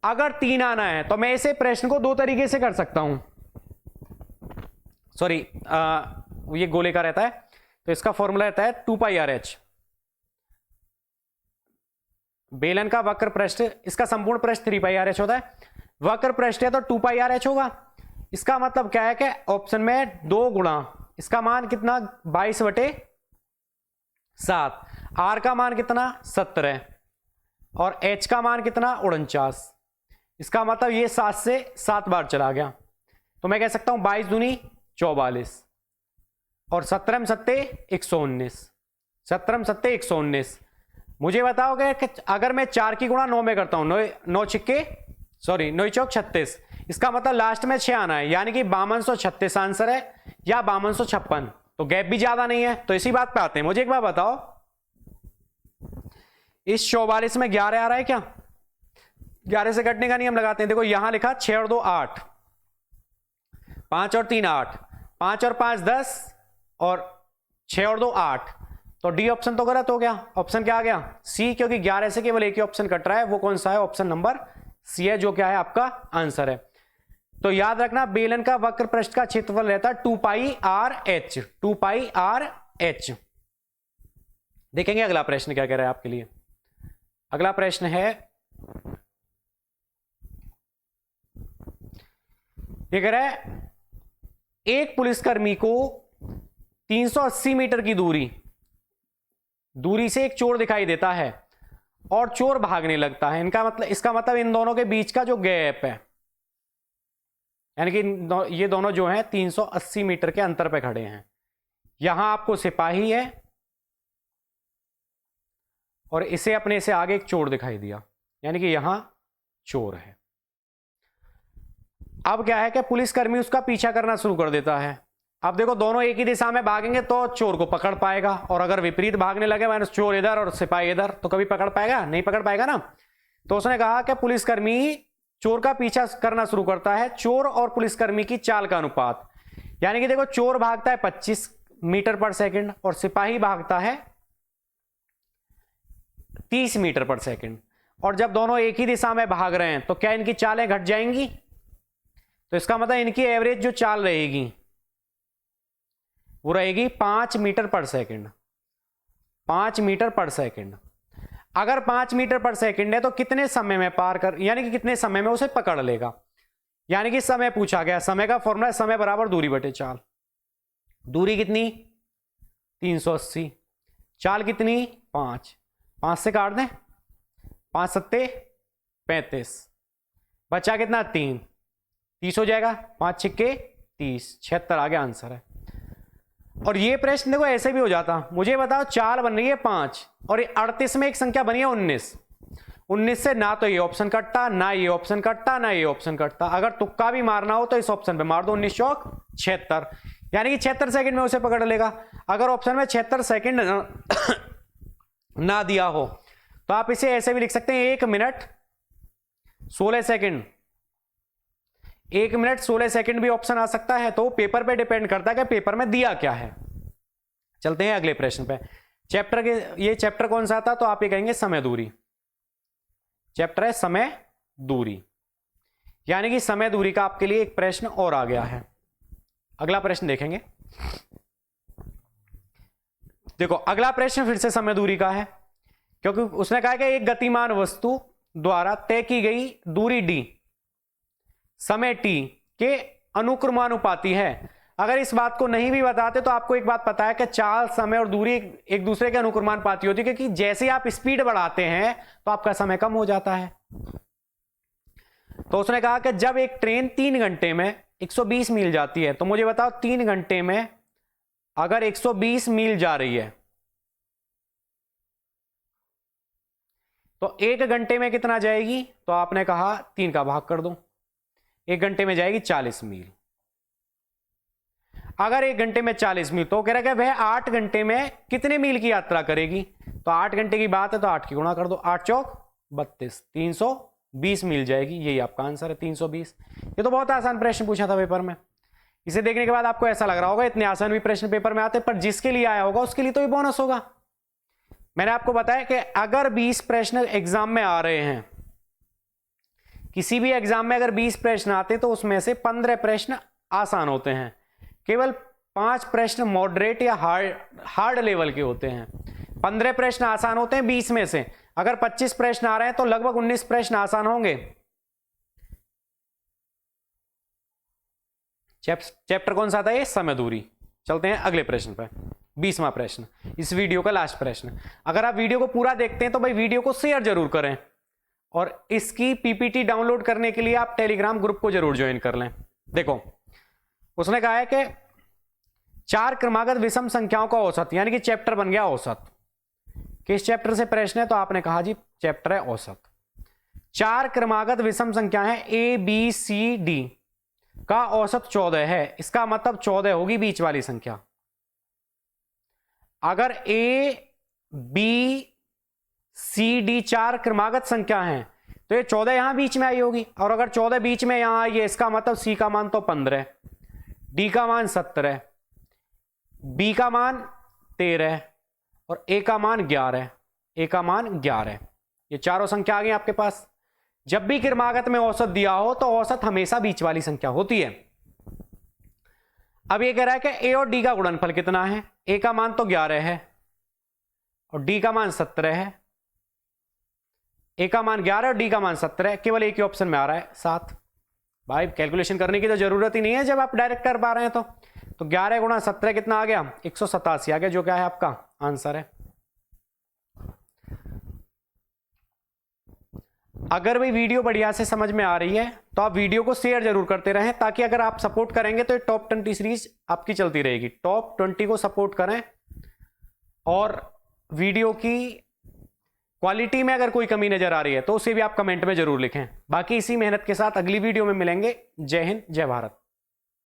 अगर 3 आना है तो मैं इसे प्रश्न को दो तरीके से कर सकता हूं। सॉरी, ये गोले का रहता है तो इसका फॉर्मूला रहता है 2 पाई आर एच। बेलन का वक्र पृष्ठ, इसका संपूर्ण पृष्ठ 3 पाई आर एच होता है, वक्र पृष्ठ है तो 2 पाई आर एच होगा। इसका मतलब क्या है कि ऑप्शन में 2 गुणा इसका मान कितना 22/7, आर का मान कितना 17 और एच का मान कितना 49। इसका मतलब ये 7 से 7 बार चला गया तो मैं कह सकता हूं 22 दूनी 44 और 17 सत्ते 119, 17 सत्ते 119। मुझे बताओगे कि अगर मैं 4 की गुणा 9 में करता हूं, 9 चौक 36, इसका मतलब लास्ट में 6 आना है, यानी कि 5236 आंसर है या 5256, तो गैप भी ज्यादा नहीं है। तो इसी बात पे आते हैं। मुझे एक बात बताओ, इस 44 में 11 आ रहा है क्या? 11 से कटने का नियम लगाते हैं। देखो यहां लिखा 6 और 2 8, 5 और 3 8, 5 और 5 10 और 6 और 2 8, तो डी ऑप्शन तो गलत हो गया। ऑप्शन क्या आ गया? सी, क्योंकि 11 से केवल एक ही ऑप्शन कट रहा है, वो कौन सा है? ऑप्शन नंबर सी है, जो क्या है आपका आंसर है। तो याद रखना बेलन का वक्र पृष्ठ का क्षेत्रफल रहता है 2 पाई आर एच, 2 पाई आर एच। देखेंगे अगला प्रश्न क्या कह रहा है आपके लिए। अगला प्रश्न है, ये कह रहा है एक पुलिसकर्मी को 380 मीटर की दूरी से एक चोर दिखाई देता है और चोर भागने लगता है। इसका मतलब इन दोनों के बीच का जो गैप है, यानी कि ये दोनों जो हैं 380 मीटर के अंतर पे खड़े हैं। यहां आपको सिपाही है और इसे अपने से आगे एक चोर दिखाई दिया, यानी कि यहां चोर है। अब क्या है कि पुलिसकर्मी उसका पीछा करना शुरू कर देता है। अब देखो दोनों एक ही दिशा में भागेंगे तो चोर को पकड़ पाएगा, और अगर विपरीत भागने लगे माइनस चोर इधर और सिपाही इधर, तो कभी पकड़ पाएगा? नहीं पकड़ पाएगा ना। तो उसने कहा कि पुलिसकर्मी चोर का पीछा करना शुरू करता है। चोर और पुलिसकर्मी की चाल का अनुपात, यानी कि देखो चोर भागता है 25 मीटर पर सेकंड और सिपाही भागता है 30 मीटर पर सेकंड, और जब दोनों एक ही दिशा में भाग रहे हैं तो क्या इनकी चालें घट जाएंगी? तो इसका मतलब इनकी एवरेज जो चाल रहेगी वो रहेगी 5 मीटर पर सेकंड, 5 मीटर पर सेकंड। अगर 5 मीटर पर सेकंड है तो कितने समय में पार कर, यानी कि कितने समय में उसे पकड़ लेगा। यानी कि समय पूछा गया, समय का फॉर्मूला है समय बराबर दूरी बटे चाल। दूरी कितनी? 380, चाल कितनी? 5 से काट दें 5 सत्ते 35, बचा कितना 3, 30 हो जाएगा, 5 छिक्के 30, 76 आ गया आंसर है। और ये प्रश्न देखो ऐसे भी हो जाता, मुझे बताओ चाल बन रही है 5 और 38 में एक संख्या बनी है 19, 19 से ना तो ये ऑप्शन कटता, ना ये ऑप्शन कटता, ना ये ऑप्शन कटता। अगर तुक्का भी मारना हो तो इस ऑप्शन पे मार दो, 19 चौक 76, यानी कि 76 सेकंड में उसे पकड़ लेगा। अगर ऑप्शन में 76 सेकंड ना दिया हो तो आप इसे ऐसे भी लिख सकते हैं 1 मिनट 16 सेकंड, 1 मिनट 16 सेकंड भी ऑप्शन आ सकता है। तो पेपर पे डिपेंड करता है कि पेपर में दिया क्या है। चलते हैं अगले प्रश्न पे। चैप्टर के ये चैप्टर कौन सा था, तो आप ये कहेंगे समय दूरी। चैप्टर है समय दूरी, यानी कि समय दूरी का आपके लिए एक प्रश्न और आ गया है। अगला प्रश्न देखेंगे। देखो अगला प्रश्न फिर से समय दूरी का है, क्योंकि उसने कहा कि एक गतिमान वस्तु द्वारा तय की गई दूरी d समय t के अनुक्रमानुपाती है। अगर इस बात को नहीं भी बताते तो आपको एक बात पता है कि चाल, समय और दूरी एक दूसरे के अनुक्रमानुपाती होती है, क्योंकि जैसे आप स्पीड बढ़ाते हैं तो आपका समय कम हो जाता है। तो उसने कहा कि जब एक ट्रेन 3 घंटे में 120 मील जाती है, तो मुझे बताओ 3 घंटे में अगर 120 मील जा रही है तो 1 घंटे में कितना जाएगी, तो आपने कहा 3 का भाग कर दो, 1 घंटे में जाएगी 40 मील। अगर 1 घंटे में 40 मील तो कह रहा है वह 8 घंटे में कितने मील की यात्रा करेगी, तो 8 घंटे की बात है तो 8 की गुणा कर दो, 8 चौक 32, 320 मील जाएगी। यही आपका आंसर है 320। ये तो बहुत आसान प्रश्न पूछा था पेपर में। इसे देखने के बाद आपको ऐसा लग रहा होगा इतने आसान भी प्रश्न पेपर में आते, पर जिसके लिए आया होगा उसके लिए तो ये बोनस होगा। मैंने आपको बताया कि अगर 20 प्रश्न एग्जाम में आ रहे हैं, किसी भी एग्जाम में अगर 20 प्रश्न आते तो उसमें से 15 प्रश्न आसान होते हैं, केवल 5 प्रश्न मॉडरेट या हार्ड लेवल के होते हैं। 15 प्रश्न आसान होते हैं 20 में से। अगर 25 प्रश्न आ रहे हैं तो लगभग 19 प्रश्न आसान होंगे। चैप्टर कौन सा था ये, समय दूरी। चलते हैं अगले प्रश्न पर, 20वां प्रश्न, इस वीडियो का लास्ट प्रश्न। अगर आप वीडियो को पूरा देखते हैं तो भाई वीडियो को शेयर जरूर करें, और इसकी पीपीटी डाउनलोड करने के लिए आप टेलीग्राम ग्रुप को जरूर ज्वाइन कर लें। देखो उसने कहा है कि 4 क्रमागत विषम संख्याओं का औसत, यानी कि चैप्टर बन गया औसत। किस चैप्टर से प्रश्न है, तो आपने कहा जी चैप्टर है औसत। 4 क्रमागत विषम संख्या है ए बी सी डी का औसत 14 है। इसका मतलब 14 होगी बीच वाली संख्या। अगर ए बी सी डी 4 क्रमागत संख्या है तो ये 14 यहां बीच में आई होगी, और अगर 14 बीच में यहां आई है इसका मतलब सी का मान तो 15, डी का मान 17, बी का मान 13 और ए का मान 11, ए का मान 11। ये चारों संख्या आ गई आपके पास। जब भी क्रमागत में औसत दिया हो तो औसत हमेशा बीच वाली संख्या होती है। अब ये कह रहा है कि ए और डी का गुणनफल कितना है। ए का मान तो 11 है और डी का मान 17 है। ए का मान 11 और डी का मान 17 है, केवल एक ही ऑप्शन में आ रहा है 7। भाई कैलकुलेशन करने की तो जरूरत ही नहीं है जब आप डायरेक्ट कर पा रहे हैं। तो 11 गुणा 17 कितना आ गया, 187 आ गया, जो क्या है आपका आंसर है। अगर भाई वीडियो बढ़िया से समझ में आ रही है तो आप वीडियो को शेयर जरूर करते रहें, ताकि अगर आप सपोर्ट करेंगे तो टॉप 20 सीरीज आपकी चलती रहेगी। टॉप 20 को सपोर्ट करें, और वीडियो की क्वालिटी में अगर कोई कमी नजर आ रही है तो उसे भी आप कमेंट में जरूर लिखें। बाकी इसी मेहनत के साथ अगली वीडियो में मिलेंगे। जय हिंद, जय भारत।